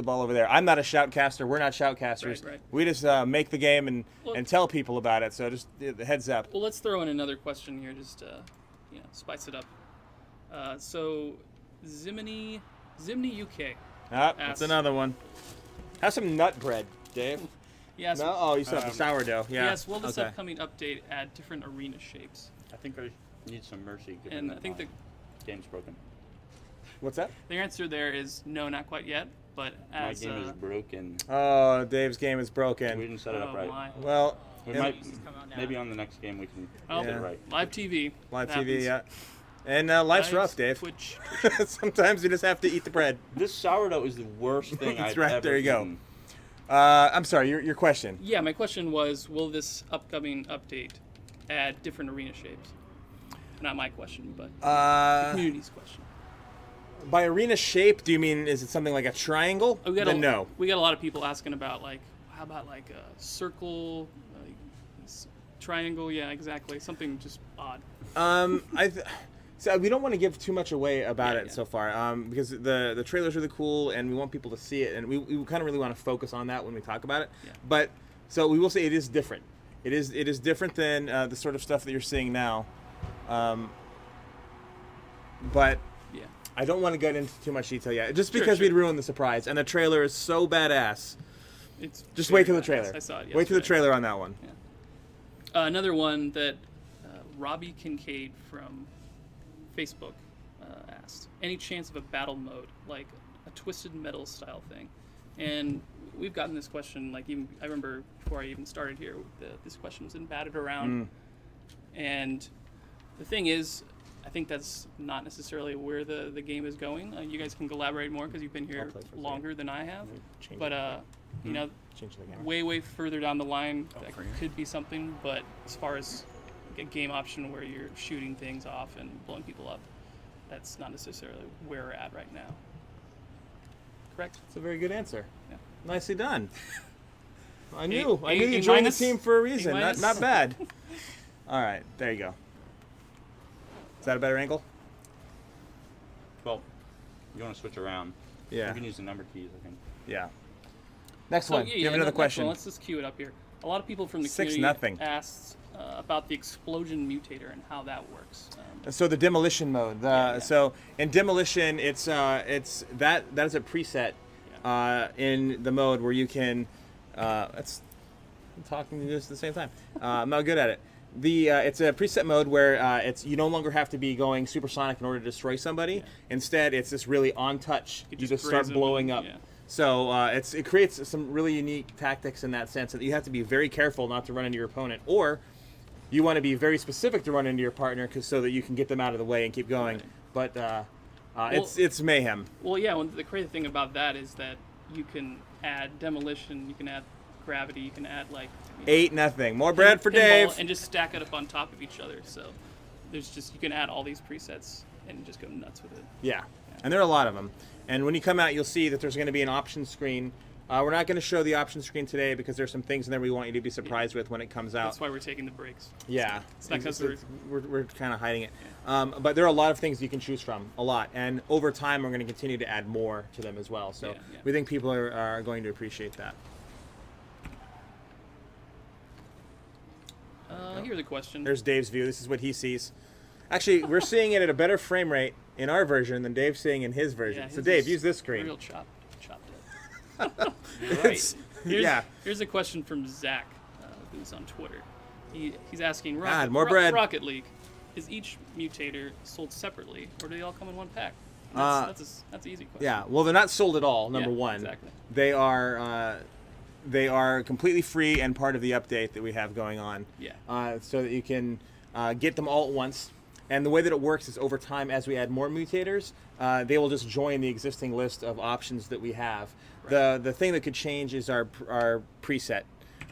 ball over there. I'm not a shoutcaster. We're not shoutcasters. Right. We just make the game and tell people about it. So just heads up. Well, let's throw in another question here, just spice it up. So, Zimini UK. That's Ask- another one. Have some nut bread, Dave. Yes. No? Oh, you still have the sourdough. Yeah. Yes. Will this Okay. upcoming update add different arena shapes? I think I need some mercy. given And I that think my the game's broken. What's that? answer there is no, not quite yet. But My as game is broken. Oh, Dave's game is We broken. didn't set it up oh right. my. Well, We yeah, might, come out now. maybe on the next game we can Oh, get it right. live TV. live happens. TV, yeah. And life's Live rough, Dave. Twitch. Sometimes you just have to eat the bread. This sourdough is the worst thing That's I've right, ever there you go. eaten. I'm sorry, your question. Yeah, my question was, will this upcoming update add different arena shapes? Not my question, but the community's question. By arena shape, do you mean is it something like a triangle? We got Then no. We got a lot of people asking about how about like a circle, like triangle? Yeah, exactly. Something just odd. So we don't want to give too much away about Yeah, it yeah. so far, because the trailer's really cool and we want people to see it, and we kind of really want to focus on that when we talk about it. Yeah. But so we will say it is different. It is different than the sort of stuff that you're seeing now. But Yeah. I don't want to get into too much detail yet, just Sure, because sure. we'd ruin the surprise. And the trailer is so badass. It's Just very wait till the badass. trailer. I saw it. Wait till the yesterday. trailer on that one. Another one that Robbie Kincaid from Facebook asked: any chance of a battle mode, like a Twisted Metal style thing? And we've gotten this question, even I remember before I even started here, this question was batted around. And the thing is, I think that's not necessarily where the game is going. You guys can elaborate more because you've been here play for a second. longer than I have. Change But it. Change the camera. way further down the line, that could be something. But as far as a game option where you're shooting things off and blowing people up, that's not necessarily where we're at right now. Correct? That's a very good answer. Yeah. Nicely done. I A- knew A- you A joined minus? the team for a A reason. Not minus? bad. All right, there you go. Is that a better angle? Well, you want to switch around. Yeah. You can use the number keys, I think. Yeah. Next So, one. yeah, you have yeah, another next one. question. Let's just cue it up here. A lot of people from the 6-0. community asked about the explosion mutator and how that works. So the demolition mode. Yeah. So in demolition, it's that is a preset in the mode where you can. I'm talking to this at the same time. I'm not good at it. It's a preset mode where you no longer have to be going supersonic in order to destroy somebody. Yeah. Instead, it's this really on touch. You You just just start graze 'em blowing and- up. yeah. So it creates some really unique tactics in that sense that you have to be very careful not to run into your opponent, or you want to be very specific to run into your partner so that you can get them out of the way and keep going. Right. But it's mayhem. Well, yeah. The crazy thing about that is that you can add demolition. You can add gravity, you can add like 8-0. More bread for pinball Dave. and just stack it up on top of each other. So there's just you can add all these presets and just go nuts with it. Yeah, and there are a lot of them. And when you come out, you'll see that there's going to be an option screen. We're not going to show the option screen today because there's some things in there we want you to be surprised with when it comes out. That's why we're taking the breaks. Yeah, It's not 'cause we're kind of hiding it. But there are a lot of things you can choose from, a lot. And over time, we're going to continue to add more to them as well. So Yeah. we think people are going to appreciate that. Here's a question. There's Dave's view. This is what he sees. Actually, we're seeing it at a better frame rate in our version than Dave's seeing in his version. Yeah, So his Dave, is use this screen. Real chopped it. It's- yeah. Here's a question from Zach, who's on Twitter. He's asking more bread. Rocket League. Is each mutator sold separately, or do they all come in one pack? That's an easy question. Yeah, well, they're not sold at all. Number Yeah, one, exactly. They are completely free and part of the update that we have going on. Yeah. So that you can get them all at once. And the way that it works is over time, as we add more mutators, they will just join the existing list of options that we have. Right. The thing that could change is our preset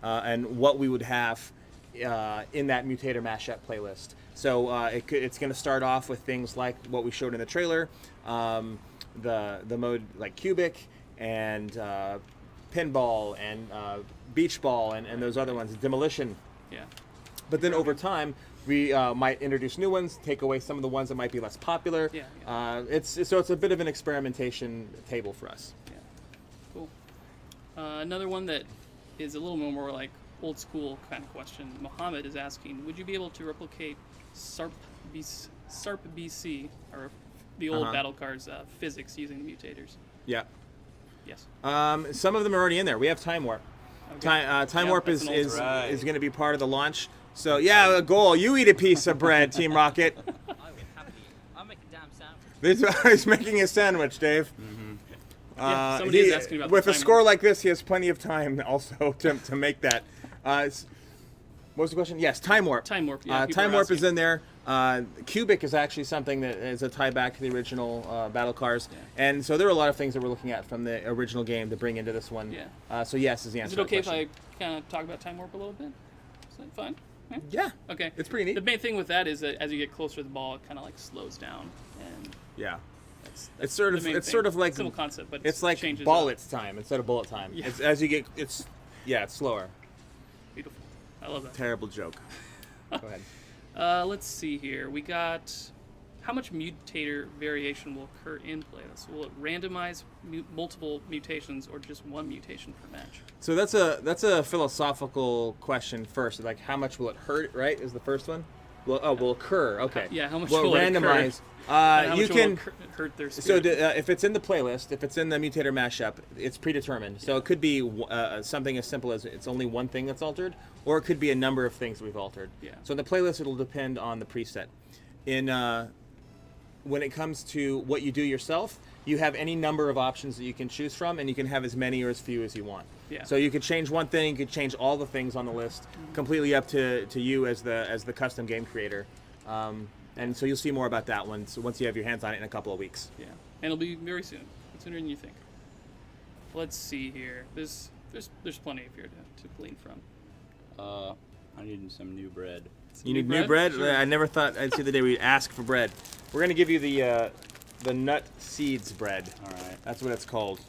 and what we would have in that mutator mashup playlist. So it's going to start off with things like what we showed in the trailer, the mode like cubic and pinball and beach ball and those other ones, demolition. Yeah. But then over time, we might introduce new ones, take away some of the ones that might be less popular. Yeah. It's a bit of an experimentation table for us. Yeah. Cool. Another one that is a little more like old school kind of question. Mohammed is asking, would you be able to replicate SARP BC, or the old battle cards physics using the mutators? Yeah. Yes. Some of them are already in there. We have Time Warp. Okay. Time Yeah, Warp that's is an old is, Right. is going to be part of the launch. So yeah, a goal. You eat a piece of bread, Team Rocket. I would happily. I'll make a damn sandwich. He's making a sandwich, Dave. Yeah, somebody is asking about the with a Time score Warp. like this, he has plenty of time also to make that. What was the question? Yes, Time Warp. Time Warp, yeah, people Time are Warp is asking. in there. Cubic is actually something that is a tie back to the original battle cars. Yeah. And so there are a lot of things that we're looking at from the original game to bring into this one. Yeah. So yes is the answer. Is it to okay that if I question. kind of talk about Time Warp a little bit? Is that fine? Yeah. Okay. It's pretty neat. The main thing with that is that as you get closer to the ball, it kind of like slows down, and Yeah. that's It's sort the of main it's thing. sort of like simple concept, but it's like changes bullets time instead of bullet time. Yeah. It's as you get it's slower. up. Beautiful. I love that. Terrible joke. Go ahead. Let's see here. We got how much mutator variation will occur in playlist? Will it randomize multiple mutations or just one mutation per match? So that's a philosophical question first. Like how much will it hurt? Right, is the first one. Will occur. Okay. Yeah, how much will will it randomize? And how You much will can. it hurt their So spirit? if it's in the playlist, if it's in the mutator mashup, it's predetermined. So it could be something as simple as it's only one thing that's altered, or it could be a number of things we've altered. Yeah. So in the playlist, it'll depend on the preset. When it comes to what you do yourself, you have any number of options that you can choose from, and you can have as many or as few as you want. Yeah. So you could change one thing, you could change all the things on the list, completely up to you as the custom game creator. And so you'll see more about that once you have your hands on it in a couple of weeks. Yeah, and it'll be very soon, sooner than you think. Let's see here. There's plenty of here to glean from. I need some new bread. You need new bread? Sure. I never thought I'd see the day we'd ask for bread. We're gonna give you the nut seeds bread. All right. That's what it's called.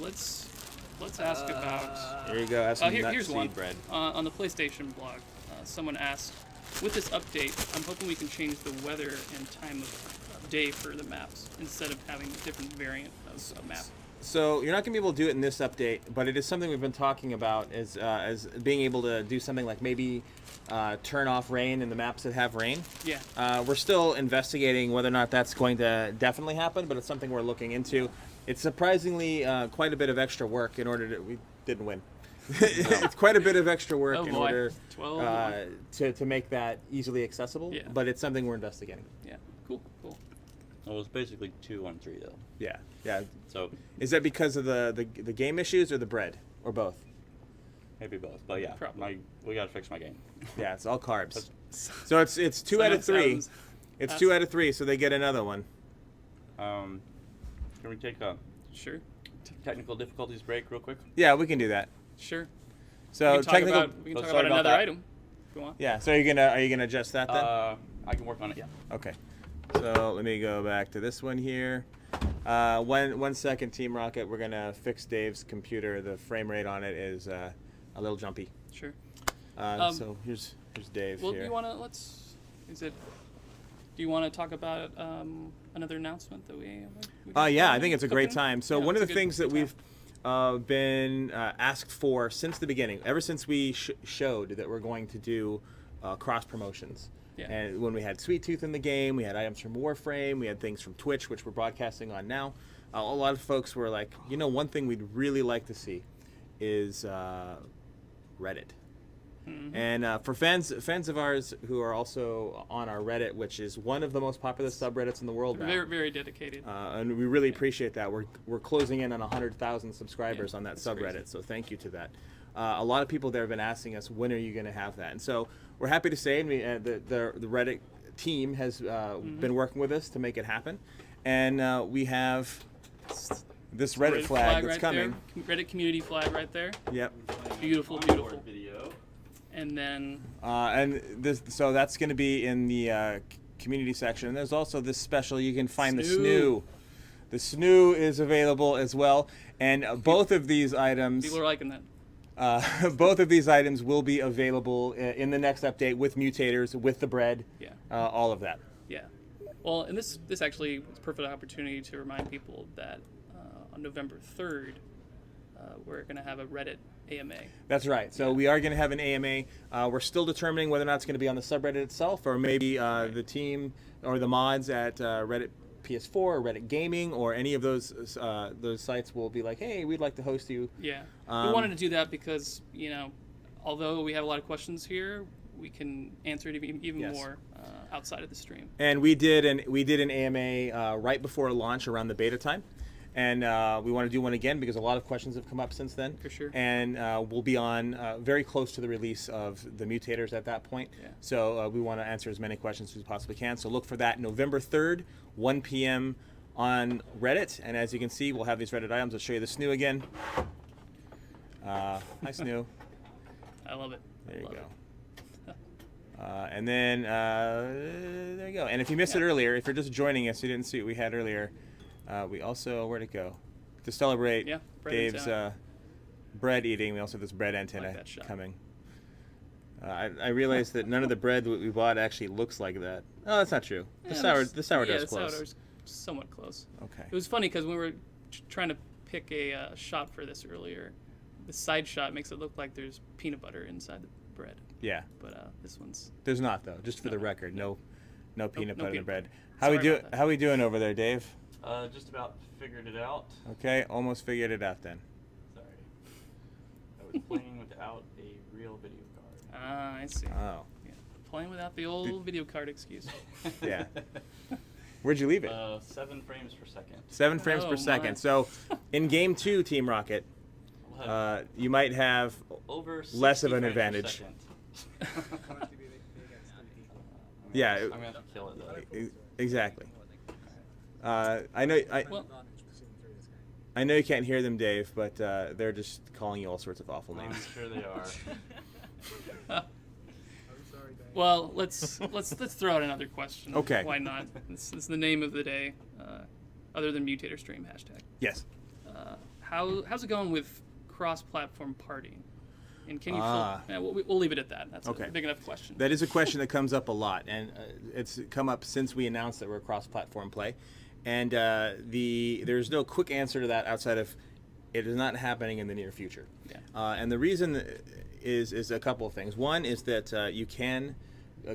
Let's ask about. Here you go. Have some nut Here's seed one. bread. On the PlayStation blog, someone asked, with this update, I'm hoping we can change the weather and time of day for the maps instead of having a different variant of a map. So you're not gonna be able to do it in this update, but it is something we've been talking about as being able to do something like maybe turn off rain in the maps that have rain. Yeah. We're still investigating whether or not that's going to definitely happen, but it's something we're looking into. It's surprisingly quite a bit of extra work in order to. We didn't win. It's quite a bit of extra work Oh, in boy. order 12. to make that easily accessible. Yeah. But it's something we're investigating. Yeah. Cool. Well, it's basically 2-1-3 though. Yeah. Yeah. So Is that because of the game issues or the bread or both? maybe both. But yeah, Probably. we gotta fix my game. Yeah, it's all carbs. So it's two out of three. It's That's- 2 out of 3, so they get another one. Can we take a Sure. technical difficulties break real quick? Yeah, we can do that. Sure. So we can technical. talk Oh, about sorry about another that. item if you want. Yeah. So are you gonna adjust that then? I can work on it, yeah. Okay. So let me go back to this one here. 1 second, Team Rocket. We're gonna fix Dave's computer. The frame rate on it is a little jumpy. Sure. So here's Dave Well, here. do you want to talk about another announcement that we Yeah, I think it's a great cooking? time. So Yeah, one of it's the a good- things that good we've time. been asked for since the beginning, ever since we showed that we're going to do cross promotions. Yeah. And when we had Sweet Tooth in the game, we had items from Warframe, we had things from Twitch, which we're broadcasting on now. A lot of folks were like, one thing we'd really like to see is Reddit. Mm-hmm. And for fans of ours who are also on our Reddit, which is one of the most popular subreddits in the world now, Very, very dedicated. and we really appreciate that. We're closing in on 100,000 subscribers on that that's subreddit, crazy. so thank you to that. A lot of people there have been asking us, when are you going to have that? And so we're happy to say, and the Reddit team has been working with us to make it happen, and we have this Reddit flag that's right coming. there. Reddit community flag right there. Yep. Beautiful, beautiful. Video. And then So that's going to be in the community section. And there's also this special. You can find the Snoo. snoo. The snoo is available as well, and both of these items. people are liking that. Both of these items will be available in the next update with mutators, with the bread, Yeah. all of that. Yeah. Well, and this actually is a perfect opportunity to remind people that on November 3rd, we're going to have a Reddit AMA. That's right. So we are going to have an AMA. We're still determining whether or not it's going to be on the subreddit itself, or maybe the team or the mods at Reddit PS4 or Reddit Gaming or any of those sites will be like, hey, we'd like to host you. Yeah. We wanted to do that because, although we have a lot of questions here, we can answer it even Yes. more outside of the stream. And we did an AMA right before launch around the beta time. And we want to do one again because a lot of questions have come up since then. For sure. And we'll be on very close to the release of the mutators at that point. Yeah. So we want to answer as many questions as we possibly can. So look for that November 3rd, 1 p.m. on Reddit. And as you can see, we'll have these Reddit items. I'll show you the snoo again. Hi, snoo. I love it. There you Love go. it. And then there you go. And if you missed it earlier, if you're just joining us, you didn't see what we had earlier. We also, where'd it go? To celebrate Yeah, bread Dave's antenna. bread eating, we also have this bread antenna that shot. coming. I realized that none of the bread that we bought actually looks like that. Oh, that's not true. The sourdough's close. sourdough's somewhat close. Okay. It was funny because when we were trying to pick a shot for this earlier, the side shot makes it look like there's peanut butter inside the bread. Yeah. But this one's There's not though. Just for the record, no peanut no butter in the peanut bread. butter. How we Sorry do? about that. How we doing over there, Dave? Just about figured it out. Okay, almost figured it out then. Sorry. I was playing without a real video card. Ah, I see. Oh, Yeah. Playing without the old video card excuse. yeah. Where'd you leave it? 7 frames per second. 7 frames Oh, per second. my. So, in game 2, Team Rocket, We'll have you might have over less of 60 an frames per advantage. second. How much do you think against three people? Yeah, I'm gonna have to kill it though. exactly. I know. Well- Advantage between three this game. I know you can't hear them, Dave, but they're just calling you all sorts of awful I'm names. sure they are. I'm sorry, Dave. Well, let's throw out another question. Okay. Why not? This is the name of the day, other than Mutator Stream hashtag. Yes. How's it going with cross-platform partying? And can you? Ah. We'll leave it at that. That's Okay. a big enough question. That is a question that comes up a lot, and it's come up since we announced that we're cross-platform play. And there's no quick answer to that outside of it is not happening in the near future. Yeah. And the reason is a couple of things. One is that you can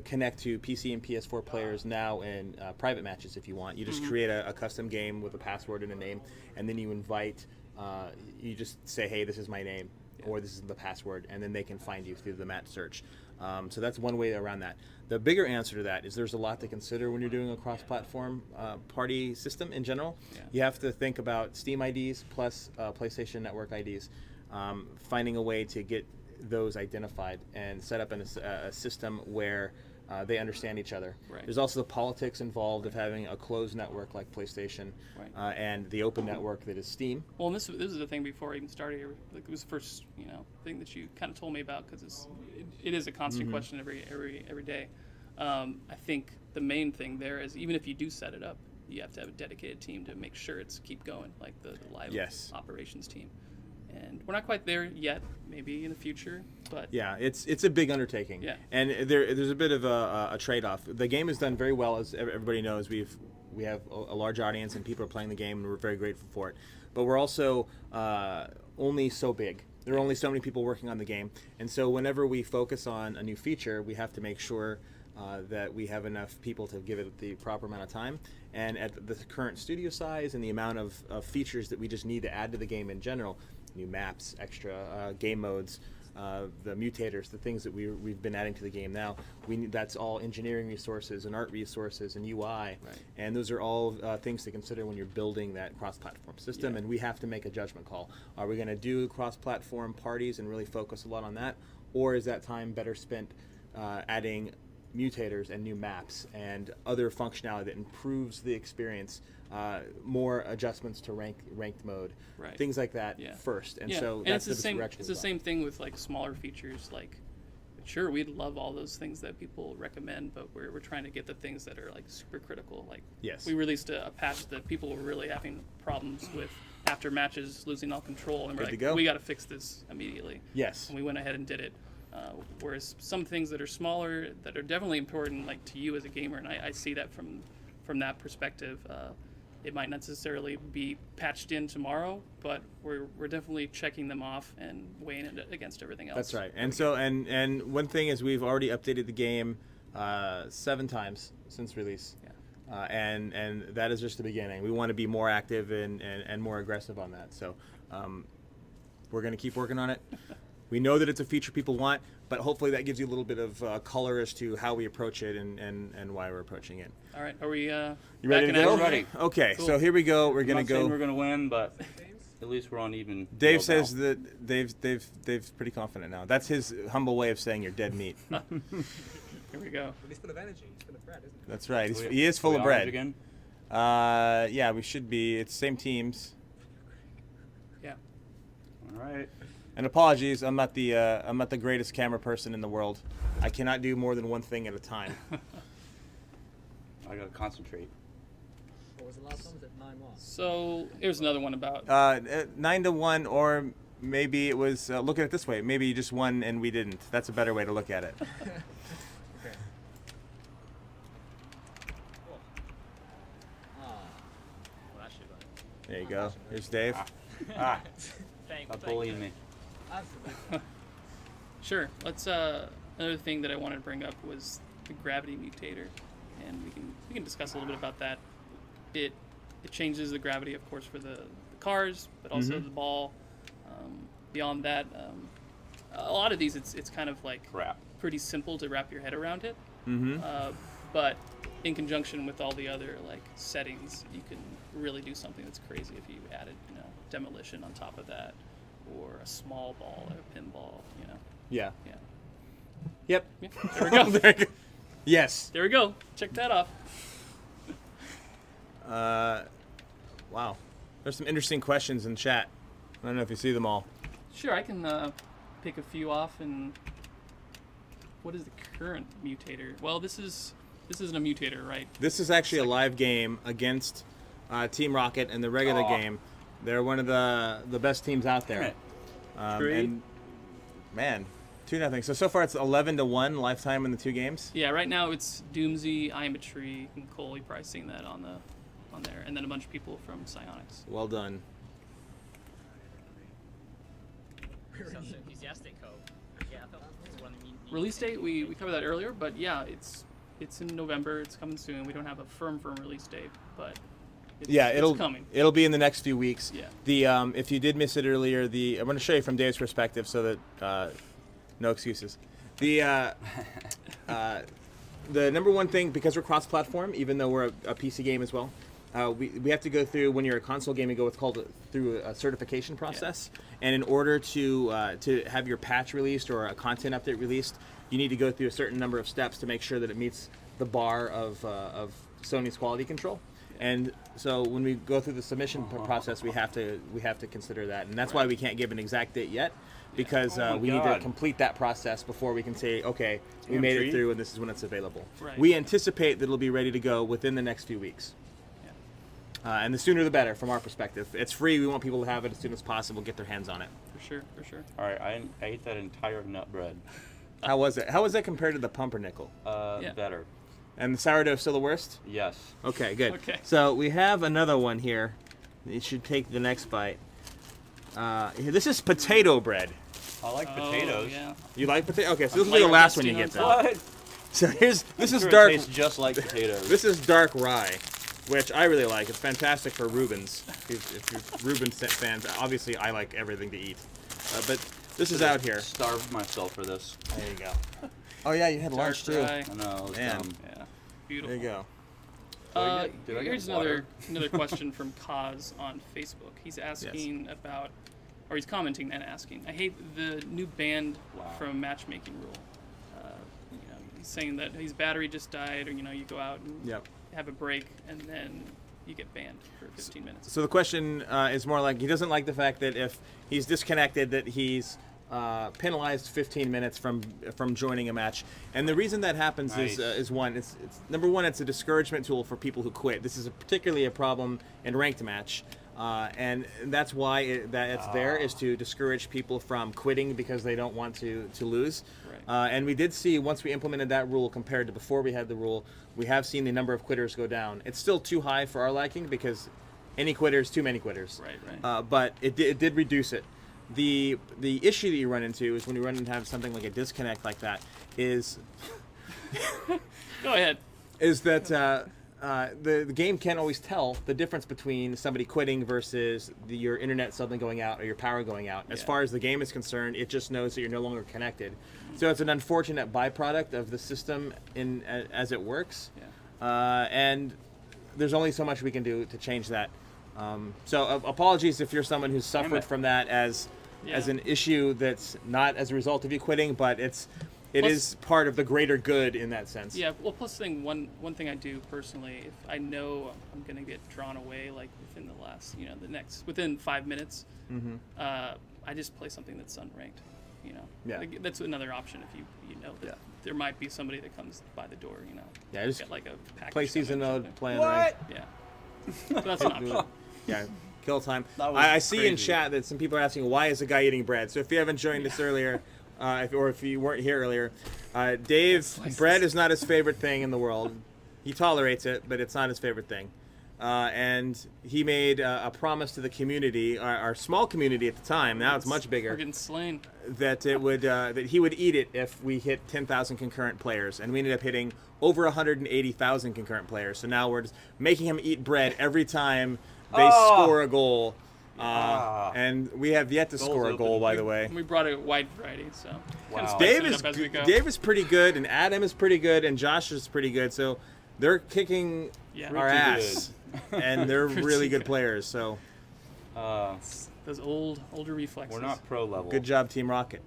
connect to PC and PS4 players now in private matches if you want. You just create a custom game with a password and a name, and then you invite. You just say, "Hey, this is my name," or "This is the password," and then they can find you through the match search. So that's one way around that. The bigger answer to that is there's a lot to consider when you're doing a cross-platform party system in general. Yeah. You have to think about Steam IDs plus PlayStation Network IDs, finding a way to get those identified and set up in a system where they understand each other. Right. There's also the politics involved of having a closed network like PlayStation, Right. and the open network that is Steam. Well, and this is the thing before I even started here. Like, it was the first thing that you kind of told me about, because it is a constant question every day. I think the main thing there is, even if you do set it up, you have to have a dedicated team to make sure it's keep going, like the live Yes. operations team. And we're not quite there yet. Maybe in the future, but Yeah, it's a big undertaking. Yeah. And there's a bit of a trade-off. The game is done very well, as everybody knows. We have a large audience, and people are playing the game, and we're very grateful for it. But we're also only so big. There are only so many people working on the game, and so whenever we focus on a new feature, we have to make sure that we have enough people to give it the proper amount of time. And at the current studio size and the amount of features that we just need to add to the game in general, new maps, extra game modes, the mutators, the things that we've been adding to the game now, that's all engineering resources and art resources and UI, Right. and those are all things to consider when you're building that cross-platform system. Yeah. And we have to make a judgment call. Are we going to do cross-platform parties and really focus a lot on that, or is that time better spent adding mutators and new maps and other functionality that improves the experience, more adjustments to ranked mode, Right. things like that Yeah. first. And yeah. so And that's it's the same. direction It's we the go. same thing with like smaller features. Like, sure, we'd love all those things that people recommend, but we're trying to get the things that are like super critical. Like, Yes. we released a patch that people were really having problems with after matches, losing all control, and we're Good to like, go. we got to fix this immediately. Yes. And we went ahead and did it. Whereas some things that are smaller, that are definitely important, like to you as a gamer, and I see that from that perspective. It might not necessarily be patched in tomorrow, but we're definitely checking them off and weighing it against everything else. That's right. And so and one thing is we've already updated the game 7 times since release. Yeah. And that is just the beginning. We want to be more active and more aggressive on that. So we're going to keep working on it. We know that it's a feature people want, but hopefully that gives you a little bit of color as to how we approach it and why we're approaching it. All right, are we? You back ready to in go? action? Ready. Okay, Cool. so here we go. We're I'm going not to saying go. we're gonna win, but at least we're on even. Dave keel says now. that Dave's pretty confident now. That's his humble way of saying you're dead meat. Here we go. But he's full of energy. He's full of bread, isn't he? That's right. We- He is full we of orange bread. again. Yeah, we should be. It's same teams. Yeah. All right. And apologies, I'm not the greatest camera person in the world. I cannot do more than one thing at a time. I gotta concentrate. What was the last one? Was it 9-1? So here's another one about. 9-1, or maybe it was. Look at it this way. Maybe you just won and we didn't. That's a better way to look at it. Okay. Well, that should work. There you go. Here's Dave. Ah, Thank stop bullying me. Absolutely. Sure. Let's. Another thing that I wanted to bring up was the gravity mutator, and we can discuss a little bit about that. It changes the gravity, of course, for the cars, but also the ball. Beyond that, a lot of these it's kind of like Crap. pretty simple to wrap your head around it. Mm-hmm. But in conjunction with all the other like settings, you can really do something that's crazy if you added, demolition on top of that, or a small ball or a pinball. Yeah. Yeah. Yep. Yeah, there we go. There you go. Yes. There we go. Check that off. Wow. There's some interesting questions in chat. I don't know if you see them all. Sure, I can pick a few off. And what is the current mutator? Well, this isn't a mutator, right? This is actually a live game against Team Rocket in the regular Aw. game. They're one of the best teams out there. Three. And man, 2-0. So far it's 11-1 lifetime in the 2 games. Yeah, right now it's Doomsy, I Am a Tree, and Cole. You're probably seeing that on there, and then a bunch of people from Psionics. Well done. Sounds so enthusiastic, Cole. Yeah, I thought it was one you Release date, we covered that earlier, but yeah, it's in November. It's coming soon. We don't have a firm release date, but it's coming. It'll be in the next few weeks. Yeah. The if you did miss it earlier, I'm going to show you from Dave's perspective so that no excuses. The the number one thing, because we're cross-platform, even though we're a PC game as well, we have to go through, when you're a console game, you go what's called through a certification process. And in order to have your patch released or a content update released, you need to go through a certain number of steps to make sure that it meets the bar of Sony's quality control. And so when we go through the submission process, we have to consider that, and that's why we can't give an exact date yet, because Oh my we need to God. complete that process before we can say, okay, we Damn made tree. it through, and this is when it's available. Right. We anticipate that it'll be ready to go within the next few weeks. And the sooner the better, from our perspective. It's free. We want people to have it as soon as possible, get their hands on it. For sure, for sure. All right, I ate that entire nut bread. How was it? How was that compared to the pumpernickel? Yeah. Better. And the sourdough still the worst? Yes. Okay, good. Okay. So we have another one here. You should take the next bite. This is potato bread. I like Oh, potatoes. yeah. You like potato? Okay, so this will Like be the last one resting you on get top. then. What? So this I'm is sure dark. It tastes just like potatoes. This is dark rye, which I really like. It's fantastic for Rubens. If you're Rubens fans, obviously I like everything to eat. But this is out here. Starved myself for this. There you go. Oh yeah, you had Dark lunch too. rye. I know. It's Man. dumb. Yeah. Beautiful. There you go. Did I get Here's water? another question from Kaz on Facebook. He's asking about, or he's commenting and asking. I hate the new ban from matchmaking rule. He's saying that his battery just died, or you go out and Yep. have a break, and then you get banned for 15 minutes. So the question is more like, he doesn't like the fact that if he's disconnected, that he's penalized 15 minutes from joining a match. And the reason that happens Nice. is one, it's number one, it's a discouragement tool for people who quit. This is particularly a problem in ranked match. And that's why it's there, is to discourage people from quitting because they don't want to lose. Right. And we did see, once we implemented that rule compared to before we had the rule, we have seen the number of quitters go down. It's still too high for our liking because any quitters, too many quitters. Right. But it did reduce it. The issue that you run into is when you run into have something like a disconnect like that is Go ahead. is that the game can't always tell the difference between somebody quitting versus your internet suddenly going out or your power going out. As Yeah. far as the game is concerned, it just knows that you're no longer connected. So it's an unfortunate byproduct of the system as it works. Yeah. And there's only so much we can do to change that. So apologies if you're someone who's Damn suffered it. from that as an issue that's not as a result of you quitting, but it Plus- is part of the greater good in that sense. Yeah. Well, plus one thing I do personally, if I know I'm gonna get drawn away, like within the last, within 5 minutes, I just play something that's unranked. Yeah. Like, that's another option if you know that there might be somebody that comes by the door. Yeah, just get like a package play coming season or mode, something. play What? Yeah. So that's an option. Yeah, kill time. That was I see in crazy. chat that some people are asking, why is a guy eating bread? So if you haven't joined us earlier, if you weren't here earlier, Dave, bread is not his favorite thing in the world. He tolerates it, but it's not his favorite thing. And he made a promise to the community, our small community at the time, now it's much We're bigger, getting slain. that it would that he would eat it if we hit 10,000 concurrent players, and we ended up hitting over 180,000 concurrent players. So now we're just making him eat bread every time they score a goal, and we have yet to score a goal, by the way. We brought a wide variety, so kind of Wow. spicing Dave it is up as we go. Dave is pretty good, and Adam is pretty good, and Josh is pretty good. So they're kicking Yeah. our Pretty ass, and they're Pretty really good good. players. So Those older reflexes. We're not pro level. good job, Team Rocket.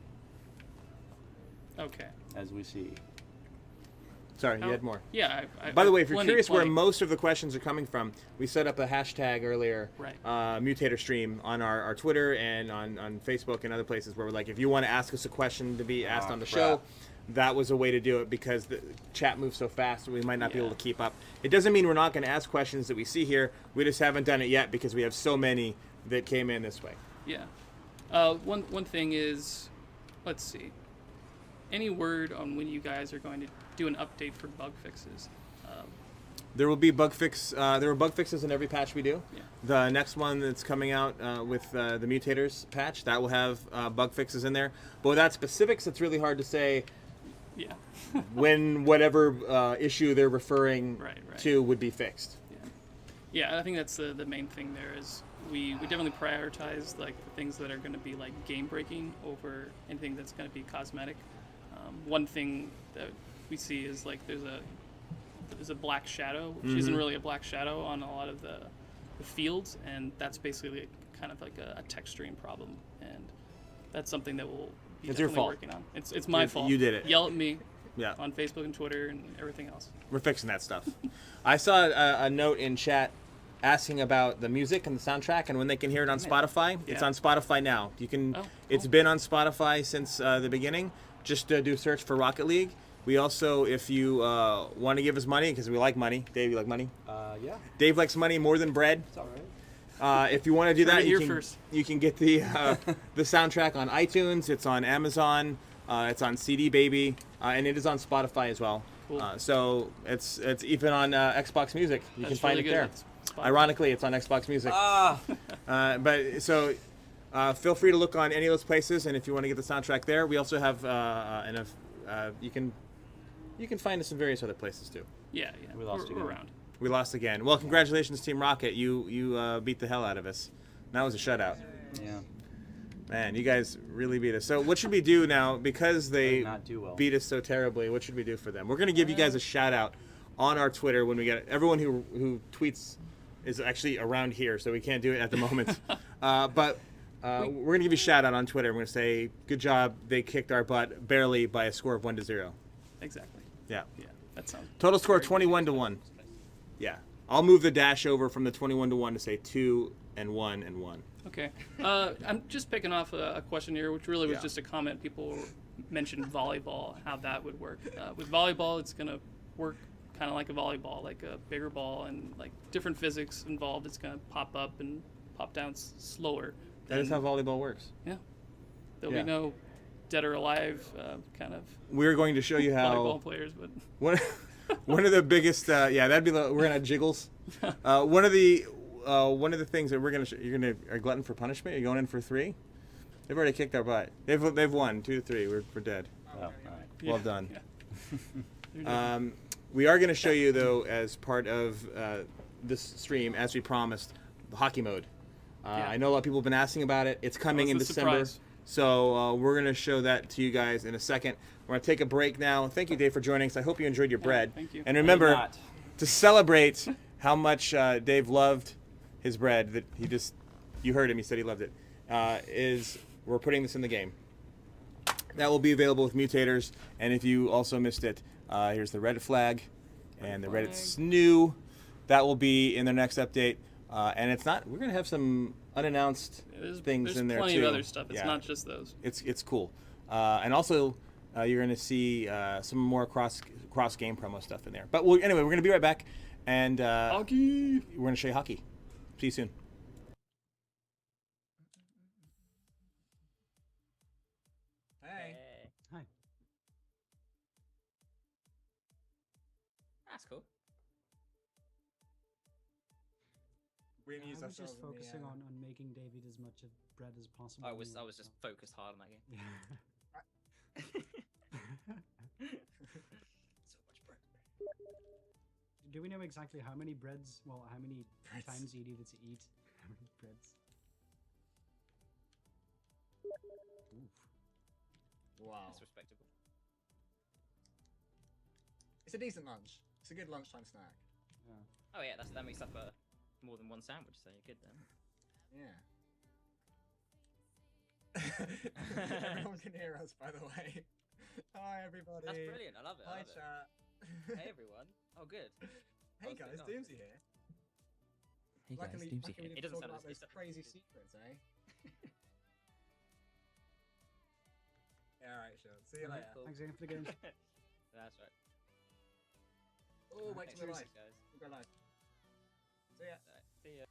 Okay. As we see. Sorry, you had more. Yeah. By the way, if you're plenty- curious where plenty. most of the questions are coming from, we set up a hashtag earlier, Right. Mutator Stream, on our Twitter and on Facebook and other places where we're like, if you want to ask us a question to be asked on the show, that was a way to do it because the chat moves so fast we might not be able to keep up. It doesn't mean we're not going to ask questions that we see here. We just haven't done it yet because we have so many that came in this way. Yeah. One thing is, let's see. Any word on when you guys are going to do an update for bug fixes? There will be bug fix. There are bug fixes in every patch we do. Yeah. The next one that's coming out with the Mutators patch, that will have bug fixes in there. But without specifics, it's really hard to say Yeah. when whatever issue they're referring Right. to would be fixed. Yeah, I think that's the main thing there is we definitely prioritize like the things that are going to be like game breaking over anything that's going to be cosmetic. One thing that we see is like there's a is a black shadow, which isn't really a black shadow on a lot of the fields, and that's basically kind of like a texturing problem, and that's something that we'll be It's your definitely fault. working on. It's my fault. You did it. Yell at me Yeah. on Facebook and Twitter and everything else. We're fixing that stuff. I saw a note in chat asking about the music and the soundtrack and when they can hear it on Spotify. It's Yeah. on Spotify now. You can. Oh, It's cool. been on Spotify since the beginning. Just do a search for Rocket League. We also, if you want to give us money, because we like money. Dave, you like money? Yeah, Dave likes money more than bread. it's all right. If you want to do Heard that, it you here can, first. you can get the soundtrack on iTunes. It's on Amazon. It's on CD Baby, and it is on Spotify as well. Cool. So it's even on Xbox Music. You can That's find really it there. good. Spotify. Ironically, it's on Xbox Music. Ah, But so feel free to look on any of those places, and if you want to get the soundtrack there, we also have you can find us in various other places too. Yeah. We lost we're again. around. We lost again. Well, congratulations, Team Rocket. You beat the hell out of us. That was a shutout. Yeah. Man, you guys really beat us. So what should we do now? Because they Did not do well. beat us so terribly, what should we do for them? We're going to give you guys a shout out on our Twitter when we get it. Everyone who tweets is actually around here, so we can't do it at the moment. But we're going to give you a shout out on Twitter. We're going to say, good job. They kicked our butt barely by a score of 1-0. Exactly. Yeah. Yeah. That sounds. Total score 21-1. Yeah. I'll move the dash over from the 21-1 to say 2 and 1 and 1. Okay. I'm just picking off a question here, which really was Yeah. just a comment. People mentioned volleyball, how that would work. With volleyball, it's going to work kind of like a volleyball, like a bigger ball and like different physics involved. It's going to pop up and pop down slower. That is how volleyball works. Yeah. There'll Yeah. be no dead or alive kind of We're going to show you how volleyball players, but one of the biggest that'd be we're gonna have jiggles. One of the things that you're gonna are glutton for punishment. You're going in for 3. They've already kicked our butt. They've won 2-3. We're dead. Oh, all right. Well done. Yeah. They're doing- We are going to show you though, as part of this stream, as we promised, the hockey mode. Yeah. I know a lot of people have been asking about it. It's coming in was the December. surprise. So we're going to show that to you guys in a second. We're going to take a break now. Thank you, Dave, for joining us. I hope you enjoyed your bread. thank you. And I did remember, not. to celebrate how much Dave loved his bread, that you heard him, he said he loved it, we're putting this in the game. That will be available with Mutators. And if you also missed it, here's the Reddit flag and the Reddit SNU. That will be in the next update. And we're going to have some unannounced things there's in there plenty too. of other stuff. It's Yeah. not just those. It's cool. And also, you're going to see some more cross game promo stuff in there. But anyway, we're going to be right back. And Hockey. we're going to show you hockey. See you soon. Hey. Hey. hi. That's cool. We amuse I was ourselves just in the, focusing on making David as much of bread as possible. I was anyway, just so- focused hard on that game. Yeah. So much bread. Do we know exactly how many breads? Well, how many Breads. times you needed to eat? How many breads? Oof. Wow. That's respectable. It's a decent lunch. It's a good lunchtime snack. Oh yeah, that makes up more than one sandwich, so you're good then. Yeah. Everyone can hear us, by the way. Hi, everybody. That's brilliant. I love it. Hi, I love it. chat. Hey everyone. Oh good. Hey How's guys, it- oh. Doomsy here. Hey Luckily, Doomsy luckily we It didn't doesn't talk sound about as those crazy secrets, eh? Yeah, alright, sure. See you later. Cool. Thanks again for the game. That's right. Oh, wait Thanks till we're for live. listening, guys. We'll go live. See ya. Alright, see ya.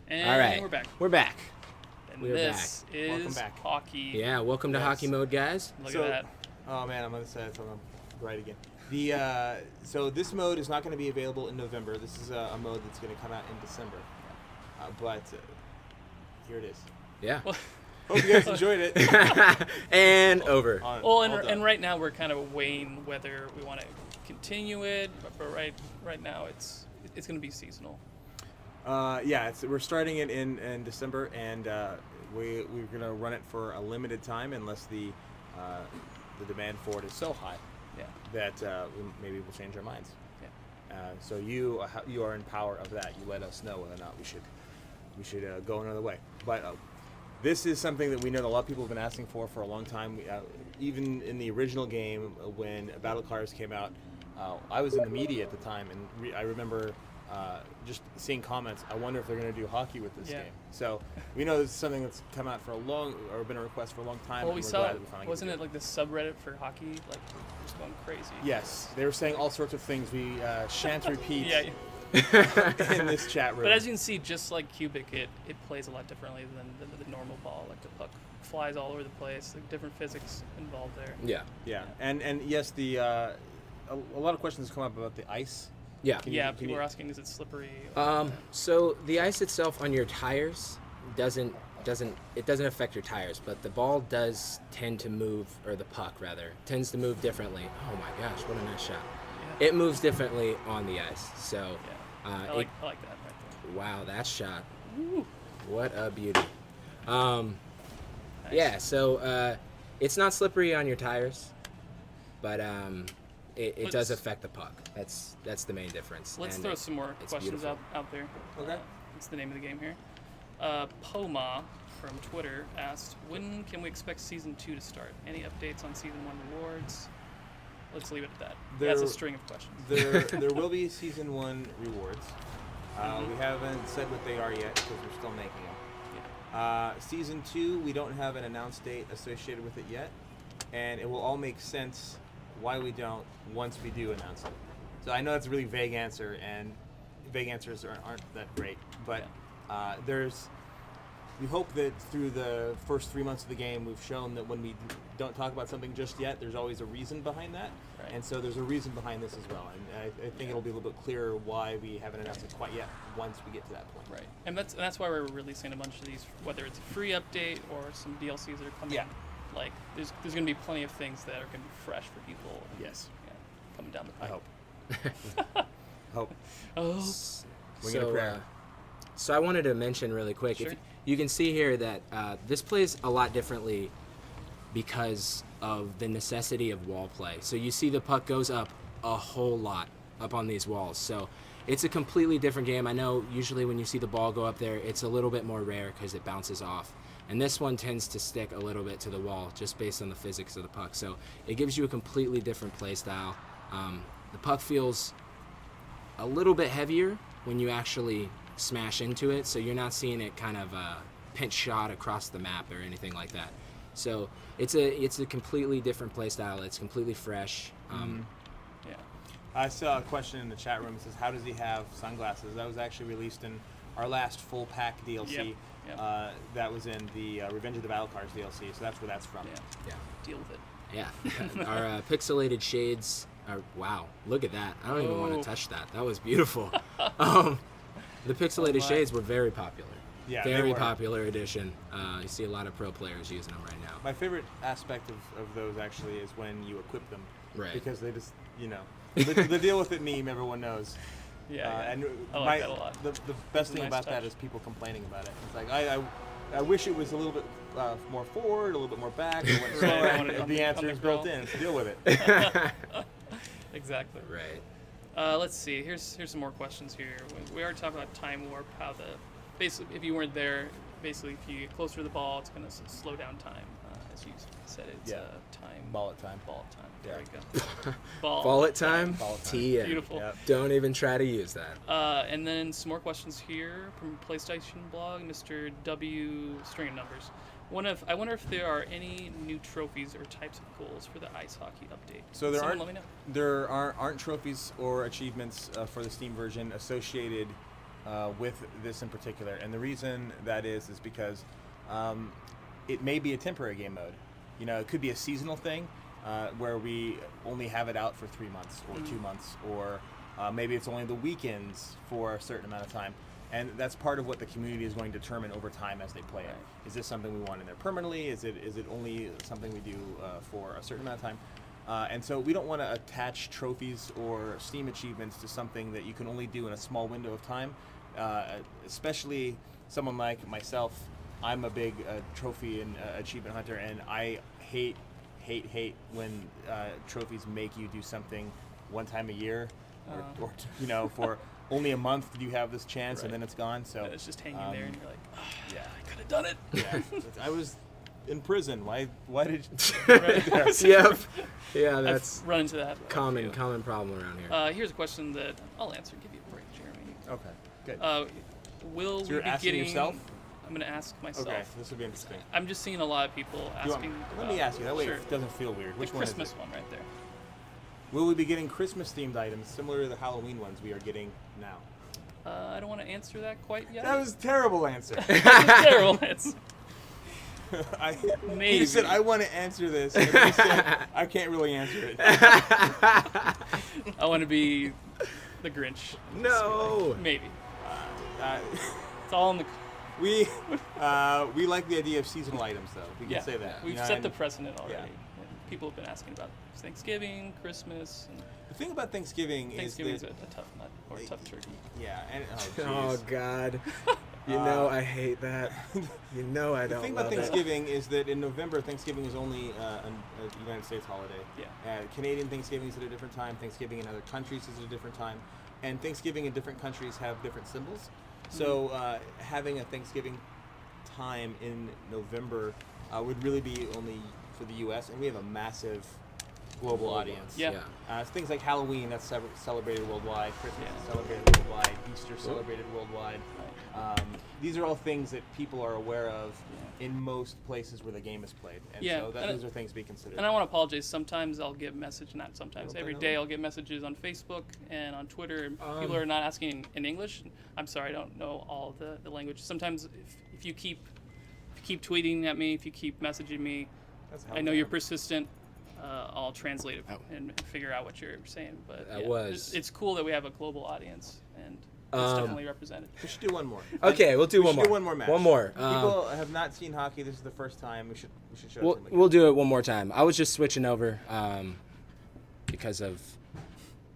And All right, we're back. We're back. And we're this is Welcome back. hockey. Yeah, welcome to Yes. Hockey Mode, guys. Look So- at that. Oh man, I'm gonna say it, so I'm right again. The so this mode is not going to be available in November. This is a mode that's going to come out in December. But here it is. Yeah. Hope you guys enjoyed it. And over. All Well, and, done. and right now we're kind of weighing whether we want to continue it, but right now it's going to be seasonal. Yeah, we're starting it in December, and we're going to run it for a limited time unless the demand for it is so high Yeah. that maybe we'll change our minds. Yeah. So you are in power of that. You let us know whether or not we should go another way. But this is something that we know that a lot of people have been asking for a long time. Even in the original game, when Battle Cars came out, I was in the media at the time, and I remember just seeing comments. I wonder if they're going to do hockey with this Yeah. game. So we know this is something that's come out for or been a request for a long time. Well, and we we're saw, glad that we finally get to wasn't do it like the subreddit for hockey, like just going crazy? Yes, they were saying all sorts of things we shan't repeat Yeah. in this chat room. But as you can see, just like Cubic, it plays a lot differently than the normal ball. Like the puck flies all over the place. Like different physics involved there. Yeah. Yeah, and yes, the a lot of questions come up about the ice. Yeah. Can you- Yeah, can people you- are asking, is it slippery? So the ice itself on your tires doesn't affect your tires, but the ball does tend to move, or the puck rather, tends to move differently. Oh my gosh, what a nice shot. Yeah. It moves differently on the ice. So Yeah. I it, like that right wow, that shot. there. Woo. What a beauty. Nice. Yeah, so it's not slippery on your tires, but it does Let's- affect the puck. That's the main difference. Let's and throw some more it's questions beautiful. out there. Okay. It's the name of the game here. Poma from Twitter asked, when can we expect Season 2 to start? Any updates on Season 1 rewards? Let's leave it at that. That's a There- string of questions. There will be season 1 rewards. We haven't said what they are yet because we're still making them. Yeah. Season 2, we don't have an announced date associated with it yet, and it will all make sense why we don't once we do announce it. So I know that's a really vague answer, and vague answers aren't that great, but we hope that through the first 3 months of the game, we've shown that when we don't talk about something just yet, there's always a reason behind that. Right. And so there's a reason behind this as well. And I think it'll be a little bit clearer why we haven't announced it quite yet once we get to that point. Right. And that's why we're releasing a bunch of these, whether it's a free update or some DLCs that are coming. Yeah. Like, there's going to be plenty of things that are going to be fresh for people. And, Yes. yeah, coming down the I pipe. hope. Hope. Oh. We get a prayer. So I wanted to mention really quick, Sure. if you can see here that this plays a lot differently because of the necessity of wall play. So you see the puck goes up a whole lot up on these walls. So it's a completely different game. I know usually when you see the ball go up there, it's a little bit more rare because it bounces off. And this one tends to stick a little bit to the wall just based on the physics of the puck. So it gives you a completely different play style. The puck feels a little bit heavier when you actually smash into it, so you're not seeing it kind of pinch shot across the map or anything like that. So it's a completely different play style. It's completely fresh. Yeah. I saw a question in the chat room that says, how does he have sunglasses? That was actually released in our last full pack DLC. Yep. That was in the Revenge of the Battle Cars DLC, so that's where that's from. Yeah. Yeah. Deal with it. Yeah. Our pixelated shades are, wow, look at that. I don't even want Oh. to touch that. That was beautiful. The pixelated my. shades were very popular. Yeah, they Very were. popular edition. You see a lot of pro players using them right now. My favorite aspect of those actually is when you equip them. Right. Because they just, the deal with it meme, everyone knows. Yeah. yeah. And I like that a lot. The best a thing nice about that touch. is people complaining about it. It's like, I wish it was a little bit more forward, a little bit more back, or went Right, slower? I wanted it on The the- answer on the is built grill. in. So deal with it. Exactly. Right. Let's see. Here's some more questions here. We already talked about time warp. How basically, if you weren't there, basically, if you get closer to the ball, it's gonna slow down time. As you said, it's Yeah. Time. Ball at time. Ball time. Yeah. There we go. Ball at time. Ball at time. TM. Beautiful. Yep. Don't even try to use that. And then some more questions here from PlayStation blog, Mr. W. String of Numbers. I wonder if there are any new trophies or types of goals for the ice hockey update. So there Someone aren't let me know. there aren't trophies or achievements for the Steam version associated with this in particular, and the reason that is because it may be a temporary game mode. You know, it could be a seasonal thing where we only have it out for 3 months or 2 months, or maybe it's only the weekends for a certain amount of time. And that's part of what the community is going to determine over time as they play it. Is this something we want in there permanently? Is it only something we do for a certain amount of time? And so we don't want to attach trophies or Steam achievements to something that you can only do in a small window of time. Especially someone like myself, I'm a big trophy and achievement hunter, and I hate when trophies make you do something one time a year, or you know, for only a month do you have this chance, and then it's gone. So It's just hanging there, and you're like, oh, yeah, I could have done it. yeah. I was in prison. Why did? Yep. Yeah, that's I've run into that. common problem around here. Here's a question that I'll answer. Give you a break, Jeremy. Okay, good. Will So you're we be asking getting? yourself? I'm going to ask myself. Okay, this will be interesting. I'm just seeing a lot of people You want- asking. let me ask you. That way sure. it doesn't feel weird. Which the one Christmas is it? one right there. Will we be getting Christmas-themed items similar to the Halloween ones we are getting now? I don't want to answer that quite yet. That was a terrible answer. terrible. It's He maybe. said, I want to answer this. And he said, I can't really answer it. I want to be the Grinch. No. Maybe. Uh, It's all in the. we like the idea of seasonal items, though. We can Yeah, say that. we've you know, set the and precedent already. yeah. And people have been asking about Thanksgiving, Christmas, and The thing about Thanksgiving Thanksgiving is is that... a tough nut or a tough turkey. Yeah, and Oh jeez. God. You know I hate that. You know I The don't thing love about it. Thanksgiving is that in November, Thanksgiving is only a United States holiday. Yeah. Canadian Thanksgiving is at a different time. Thanksgiving in other countries is at a different time. And Thanksgiving in different countries have different symbols. So having a Thanksgiving time in November would really be only for the U.S. And we have a massive global audience. Yeah. Things like Halloween, that's celebrated worldwide. Christmas Yeah. is celebrated worldwide. Easter celebrated worldwide. These are all things that people are aware of in most places where the game is played. And Yeah, so and those are things to be considered. And I want to apologize. Sometimes I'll get messages, not sometimes. Okay, Every no day worries. I'll get messages on Facebook and on Twitter. And people are not asking in English. I'm sorry, I don't know all the language. Sometimes if you keep tweeting at me, if you keep messaging me, That's how I know it you're is. persistent. I'll translate it and figure out what you're saying. But That yeah, was- it's cool that we have a global audience, and it's definitely represented. We should do one more. Okay, we'll do We one should more. do one more match. One more. People have not seen hockey. This is the first time. We should show it We'll to them again. we'll do it one more time. I was just switching over because of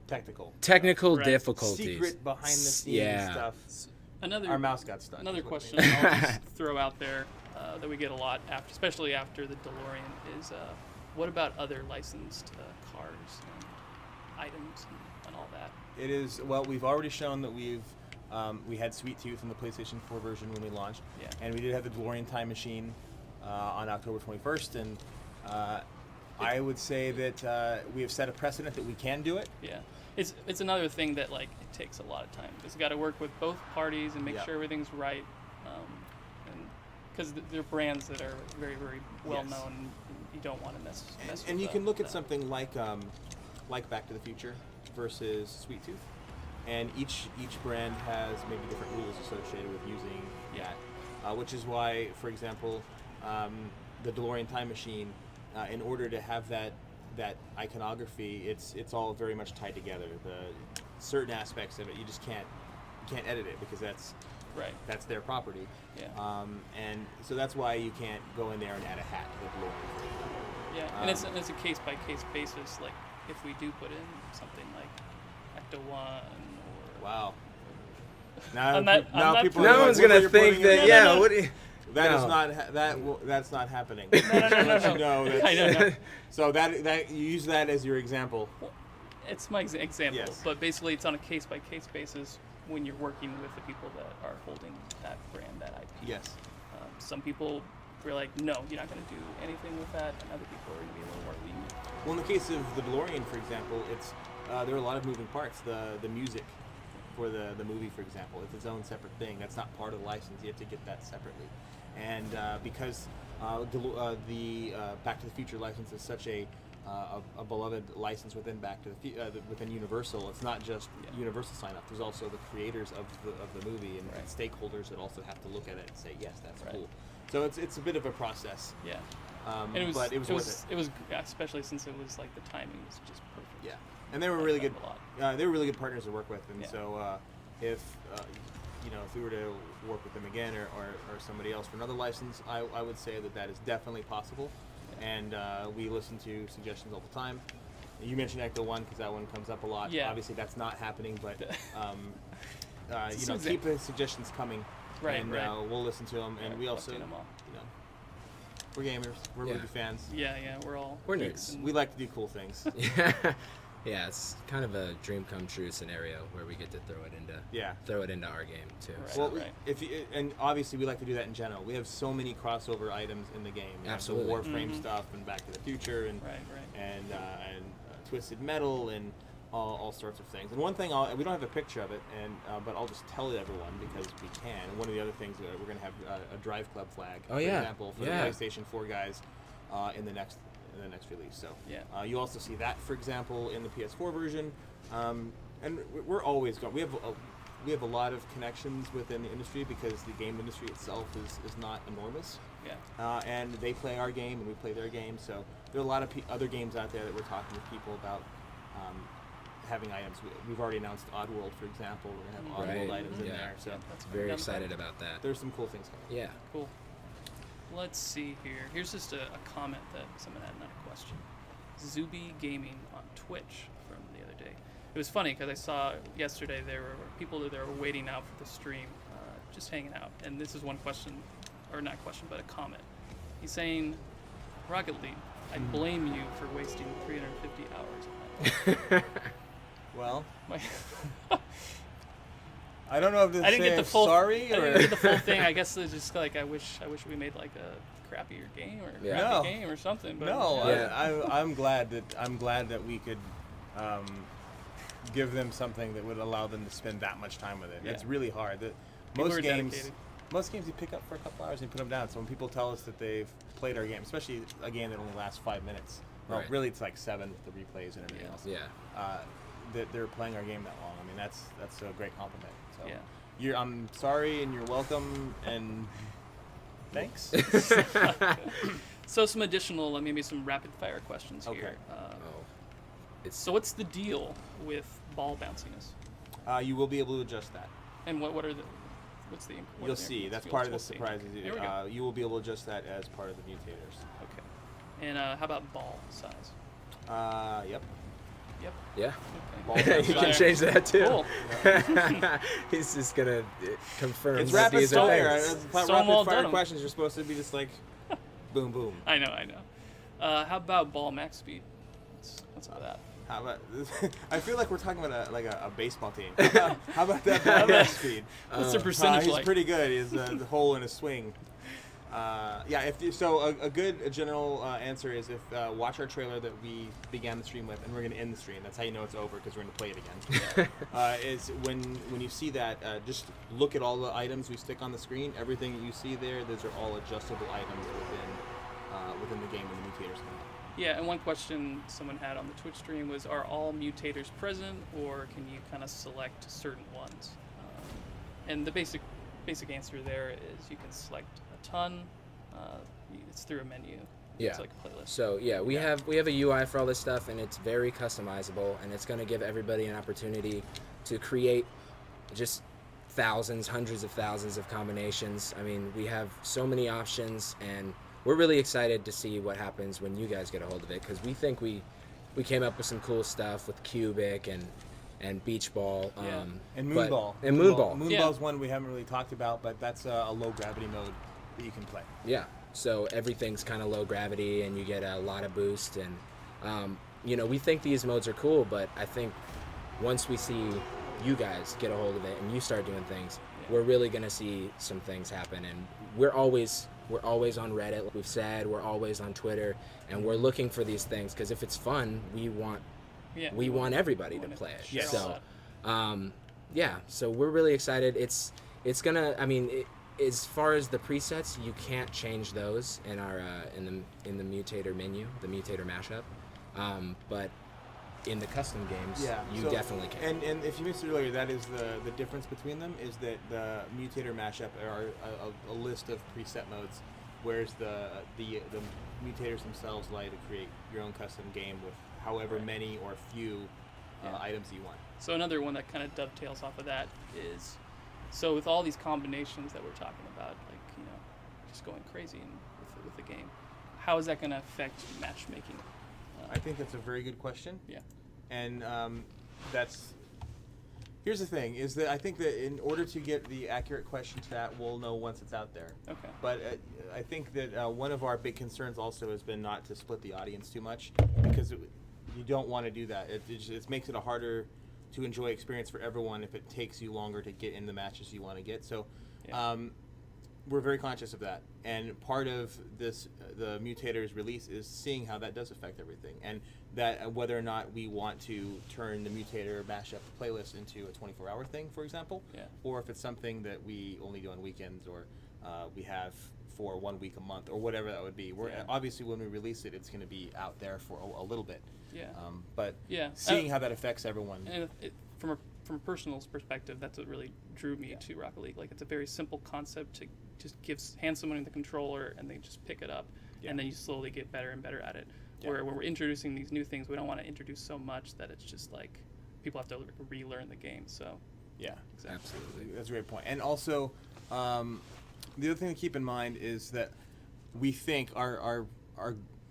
technical Right. difficulties. Secret behind the scenes Yeah. stuff. Another Our mouse got stuck. Another is what it question means. I'll just throw out there that we get a lot, especially after the DeLorean, is what about other licensed cars and items and all that? It is, well, we've already shown that we had Sweet Tooth in the PlayStation 4 version when we launched. Yeah. And we did have the DeLorean Time Machine on October 21st. And I would say that we have set a precedent that we can do it. Yeah, it's another thing that like it takes a lot of time. It's got to work with both parties and make Yeah. sure everything's right, and because they're brands that are very well Yes. known, and you don't want to mess. And with you can look at them. something like Back to the Future versus Sweet Tooth, and each brand has maybe different rules associated with using that, which is why, for example, the DeLorean Time Machine, in order to have that iconography, it's all very much tied together. The certain aspects of it you just can't edit it because that's their property. Yeah. And so that's why you can't go in there and add a hat to the DeLorean, for example. Yeah, and it's a case by case basis. Like if we do put in something like Ecto One or Wow. Now, I'm not now putting- people No are one's like, gonna "What are you think putting that. in?" Yeah. no. What? Do you, That is No. not that's not happening. No. Let you know that's- I know. So that you use that as your example. It's my example, Yes. but basically it's on a case-by-case basis when you're working with the people that are holding that brand, that IP. Yes. Some people were like, no, you're not going to do anything with that, and other people are going to be a little more lenient. Well, in the case of the DeLorean, for example, it's there are a lot of moving parts. The music for the movie, for example, it's its own separate thing. That's not part of the license. You have to get that separately. And because the Back to the Future license is such a beloved license within within Universal, it's not just Universal sign up. There's also the creators of the movie and stakeholders that also have to look at it and say, yes, that's cool. So it's a bit of a process. Yeah. And but it was worth it. It was, especially since it was like the timing was just perfect. Yeah, and they were really good. A lot. They were really good partners to work with, and Yeah. so if if we were to work with them again or somebody else for another license, I would say that is definitely possible, and we listen to suggestions all the time. You mentioned Ecto 1 because that one comes up a lot. Yeah. Obviously, that's not happening, but It's keep the suggestions coming, Right, and right. We'll listen to them, and we also, update 'em all. we're gamers, we're Yeah. movie fans. Yeah, we're all We're geeks nerds. and- We like to do cool things. Yeah, it's kind of a dream come true scenario where we get to throw it into our game too. Right. So, Well, Right. and obviously we like to do that in general. We have so many crossover items in the game. You have Absolutely. the Warframe stuff and Back to the Future and Right. and Twisted Metal and all sorts of things. And one thing we don't have a picture of it, but I'll just tell everyone because we can. And one of the other things we're going to have a Drive Club flag, Oh, for yeah. example, for Yeah. the PlayStation 4 guys in the next release. So Yeah. you also see that, for example, in the PS4 version. And we're always going. We have a lot of connections within the industry because the game industry itself is not enormous. Yeah. And they play our game and we play their game. So there are a lot of other games out there that we're talking with people about having items. We've already announced Oddworld, for example. We're going to have Oddworld Right. items in Yeah. there. So That's very done. excited about that. there's some cool things coming. Yeah. Cool. Let's see here. Here's just a comment that someone had, not a question. Zuby Gaming on Twitch from the other day. It was funny because I saw yesterday there were people that were waiting out for the stream, just hanging out. And this is one question, or not question, but a comment. He's saying, Rocket League, I blame you for wasting 350 hours. Well, My- I don't know if this I didn't get the full. sorry I or didn't get the full thing. I guess it's just like I wish we made like a crappier game or a Yeah. crappy No. game or something. But no. Yeah. I'm glad that we could give them something that would allow them to spend that much time with it. Yeah. It's really hard. People Most are games. dedicated. Most games you pick up for a couple hours and you put them down. So when people tell us that they've played our game, especially a game that only lasts 5 minutes, well, Right. really it's like 7 with the replays and everything else. Yeah. That they're playing our game that long. I mean, that's a great compliment. So Yeah. I'm sorry and you're welcome and thanks. So some additional, maybe some rapid fire questions Okay. here. Oh. It's So what's the deal with ball bounciness? You will be able to adjust that. And what are the what's the what You'll are the see. That's fields? part of the We'll see. surprises. There we go. You will be able to adjust that as part of the mutators. Okay. And how about ball size? Yep. Yep. yeah. Ball Okay. You can size. change that too. Cool. He's just gonna confirm. It's that rapid these are fire. things. So I'm all Rapid fire done. questions are supposed to be just like boom, boom. I know. How about ball max speed? What's up with that? How about? I feel like we're talking about a baseball team. How about that ball max speed? What's the percentage He's like? pretty good. He's the hole in his swing. Yeah. A good general answer is if watch our trailer that we began the stream with, and we're going to end the stream. That's how you know it's over because we're going to play it again. Is when you see that, just look at all the items we stick on the screen. Everything you see there, those are all adjustable items within the game when the mutators come out. Yeah, and one question someone had on the Twitch stream was, are all mutators present, or can you kind of select certain ones? And the basic answer there is you can select a ton. It's through a menu. Yeah. It's like a playlist. So yeah, we have a UI for all this stuff, and it's very customizable, and it's going to give everybody an opportunity to create just thousands, hundreds of thousands of combinations. I mean, we have so many options, and we're really excited to see what happens when you guys get a hold of it, because we think we came up with some cool stuff with Cubic and Beach Ball. And but- Moonball. And Moonball. Moonball's one we haven't really talked about, but that's a low gravity mode that you can play. Yeah, so everything's kind of low gravity, and you get a lot of boost. And we think these modes are cool, but I think once we see you guys get a hold of it and you start doing things, we're really gonna see some things happen. And we're always on Reddit, like we've said. We're always on Twitter, and we're looking for these things because if it's fun, we want everybody to play it. Yes. So, so we're really excited. It's gonna. I mean, as far as the presets, you can't change those in our in the Mutator menu, the Mutator mashup. But in the custom games, you definitely can. And if you missed it earlier, that is the difference between them is that the Mutator mashup are a list of preset modes, whereas the mutators themselves allow you to create your own custom game with however many or few items you want. So another one that kind of dovetails off of that is, so with all these combinations that we're talking about, like, just going crazy with the game, how is that going to affect matchmaking? I think that's a very good question. Yeah. And here's the thing, is that I think that in order to get the accurate question to that, we'll know once it's out there. Okay. But I think that one of our big concerns also has been not to split the audience too much, because you don't want to do that. It makes it a harder to enjoy experience for everyone if it takes you longer to get in the matches you want to get. So we're very conscious of that. And part of this, the Mutators release, is seeing how that does affect everything. And that whether or not we want to turn the Mutator mashup playlist into a 24-hour thing, for example, or if it's something that we only do on weekends, or we have for 1 week a month, or whatever that would be. Obviously, when we release it, it's going to be out there for a little bit. But seeing how that affects everyone. And from a personal perspective, that's what really drew me to Rocket League. Like, it's a very simple concept to just hand someone the controller and they just pick it up, and then you slowly get better and better at it. Where when we're introducing these new things, we don't want to introduce so much that it's just like people have to relearn the game. So exactly. Absolutely, that's a great point. And also, the other thing to keep in mind is that we think our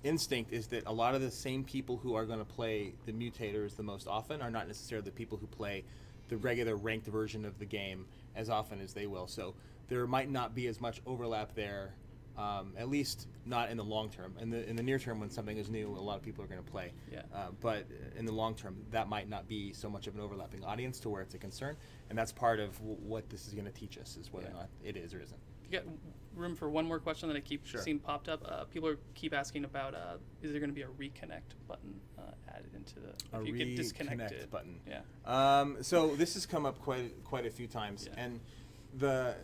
instinct is that a lot of the same people who are going to play the Mutators the most often are not necessarily the people who play the regular ranked version of the game as often as they will. So there might not be as much overlap there, at least not in the long term. In the near term, when something is new, a lot of people are going to play. But in the long term, that might not be so much of an overlapping audience to where it's a concern. And that's part of what this is going to teach us, is whether or not it is or isn't. You got room for one more question that I keep seeing popped up? People keep asking about, is there going to be a reconnect button added into the, if you get disconnected? Reconnect button. Yeah. So this has come up quite a few times, and the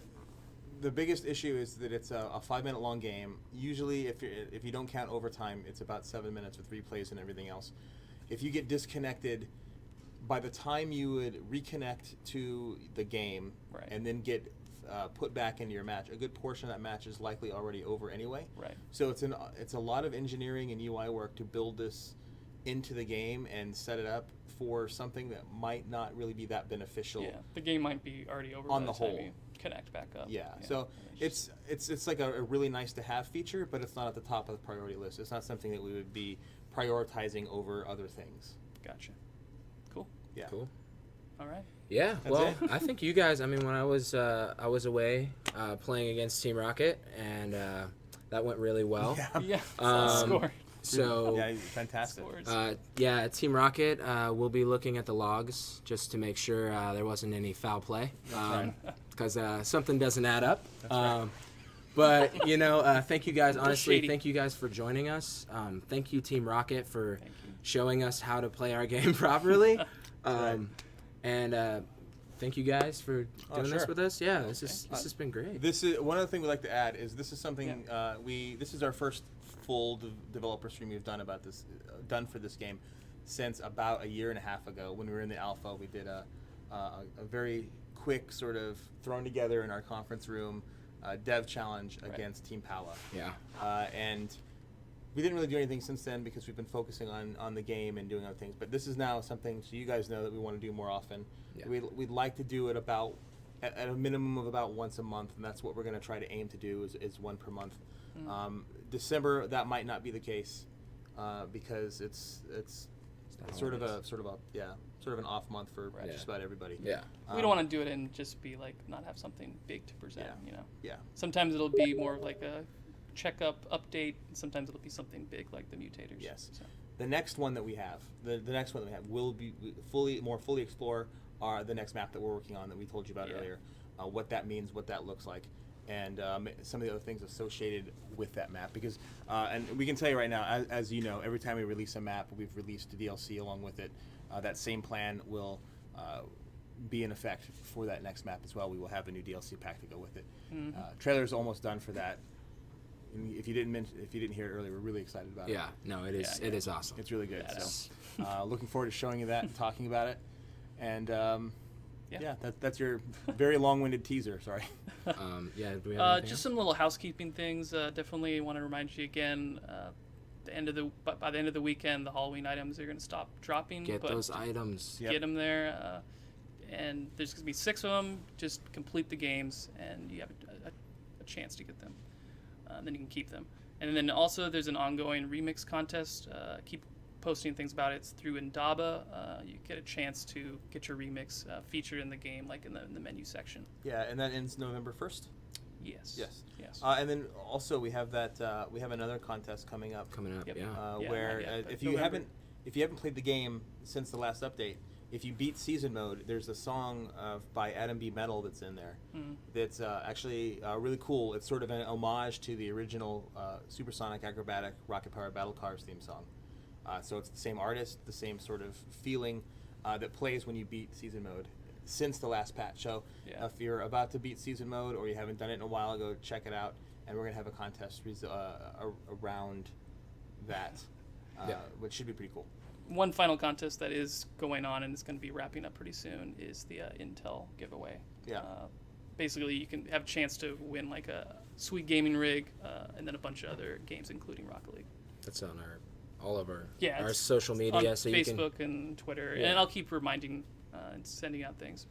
biggest issue is that it's a 5-minute long game. Usually, if you don't count overtime, it's about 7 minutes with replays and everything else. If you get disconnected, by the time you would reconnect to the game and then get put back into your match, a good portion of that match is likely already over anyway. So it's a lot of engineering and UI work to build this into the game and set it up for something that might not really be that beneficial. The game might be already over on by the time whole. you connect back up. So it's like a really nice to have feature, but it's not at the top of the priority list. It's not something that we would be prioritizing over other things. Gotcha. Cool. Cool. All right. Yeah, well, I think you guys, I mean, when I was away playing against Team Rocket, and that went really well. Score. So fantastic. Team Rocket, we'll be looking at the logs just to make sure there wasn't any foul play, because something doesn't add up. But thank you guys. Honestly, thank you guys for joining us. Thank you, Team Rocket, for showing us how to play our game properly. And thank you guys for doing this with us. Yeah, this has been great. This is one other thing we'd like to add is this is something this is our first full developer stream we've done about this for this game since about a year and a half ago when we were in the alpha. We did a very quick sort of thrown together in our conference room dev challenge against Team Pala. And we didn't really do anything since then because we've been focusing on the game and doing other things. But this is now something, so you guys know, that we want to do more often. We'd like to do it at a minimum of about once a month, and that's what we're going to try to aim to do is one per month. December, that might not be the case because it's It's sort of an off month for Right. just about everybody. Yeah. We don't want to do it and just be like not have something big to present. Yeah. You know. Yeah. Sometimes it'll be more of like a checkup update. And sometimes it'll be something big like the Mutators. Yes. So. The next one that we have, will be fully explore the next map that we're working on that we told you about Yeah. earlier, what that means, what that looks like, and some of the other things associated with that map. Because and we can tell you right now, as you know, every time we release a map, we've released a DLC along with it. That same plan will be in effect for that next map as well. We will have a new DLC pack to go with it. Trailer's almost done for that. And if you didn't hear it earlier, we're really excited about it. Yeah. No, it is. Yeah, It is awesome. It's really good. Badass. So, looking forward to showing you that and talking about it. And Yeah. that's your very long-winded teaser. Sorry. Yeah. Do we have anything Just else? some little housekeeping things. Definitely want to remind you again. By the end of the weekend, the Halloween items are going to stop dropping. Get but those items. Yep. Get them there, and there's going to be 6 of them. Just complete the games, and you have a chance to get them. Then you can keep them. And then also, there's an ongoing remix contest. Keep posting things about it. It's through Indaba. You get a chance to get your remix featured in the game, like in the menu section. Yeah, and that ends November 1st. Yes. Yes. Yes. And then also we have another contest coming up. Coming up. Yep. Yeah. Yeah, Where not yet, but if you November. haven't played the game since the last update, if you beat season mode, there's a song by Adam B. Metal that's in there. That's actually really cool. It's sort of an homage to the original Supersonic Acrobatic Rocket Power Battle Cars theme song. So it's the same artist, the same sort of feeling that plays when you beat season mode since the last patch. So Yeah. if you're about to beat season mode or you haven't done it in a while, go check it out. And we're going to have a contest around that, Yeah. which should be pretty cool. One final contest that is going on and it's going to be wrapping up pretty soon is the Intel giveaway. Yeah. Basically, you can have a chance to win like a sweet gaming rig and then a bunch of other games, including Rocket League. That's on all of our It's social media, on so you can. Facebook and Twitter, Yeah. and I'll keep reminding and sending out things.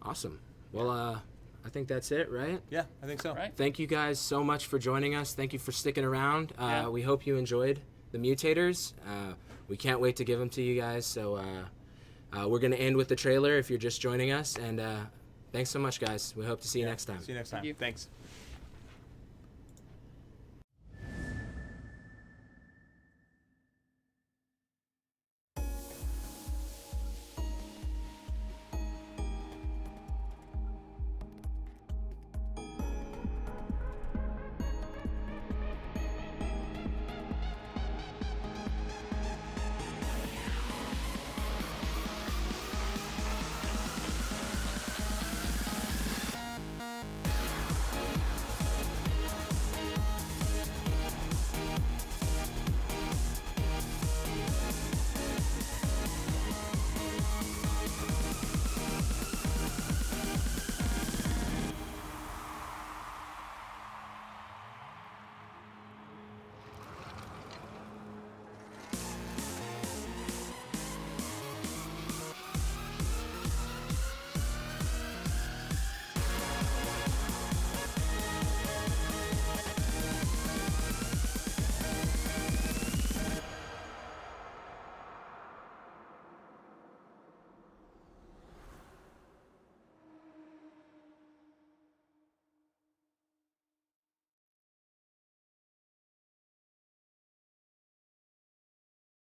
Awesome. Well, I think that's it, right? Yeah, I think so. Right? Thank you guys so much for joining us. Thank you for sticking around. Yeah. We hope you enjoyed the Mutators. We can't wait to give them to you guys. So we're going to end with the trailer if you're just joining us. And thanks so much, guys. We hope to see you next time. See you next time. you. Thanks.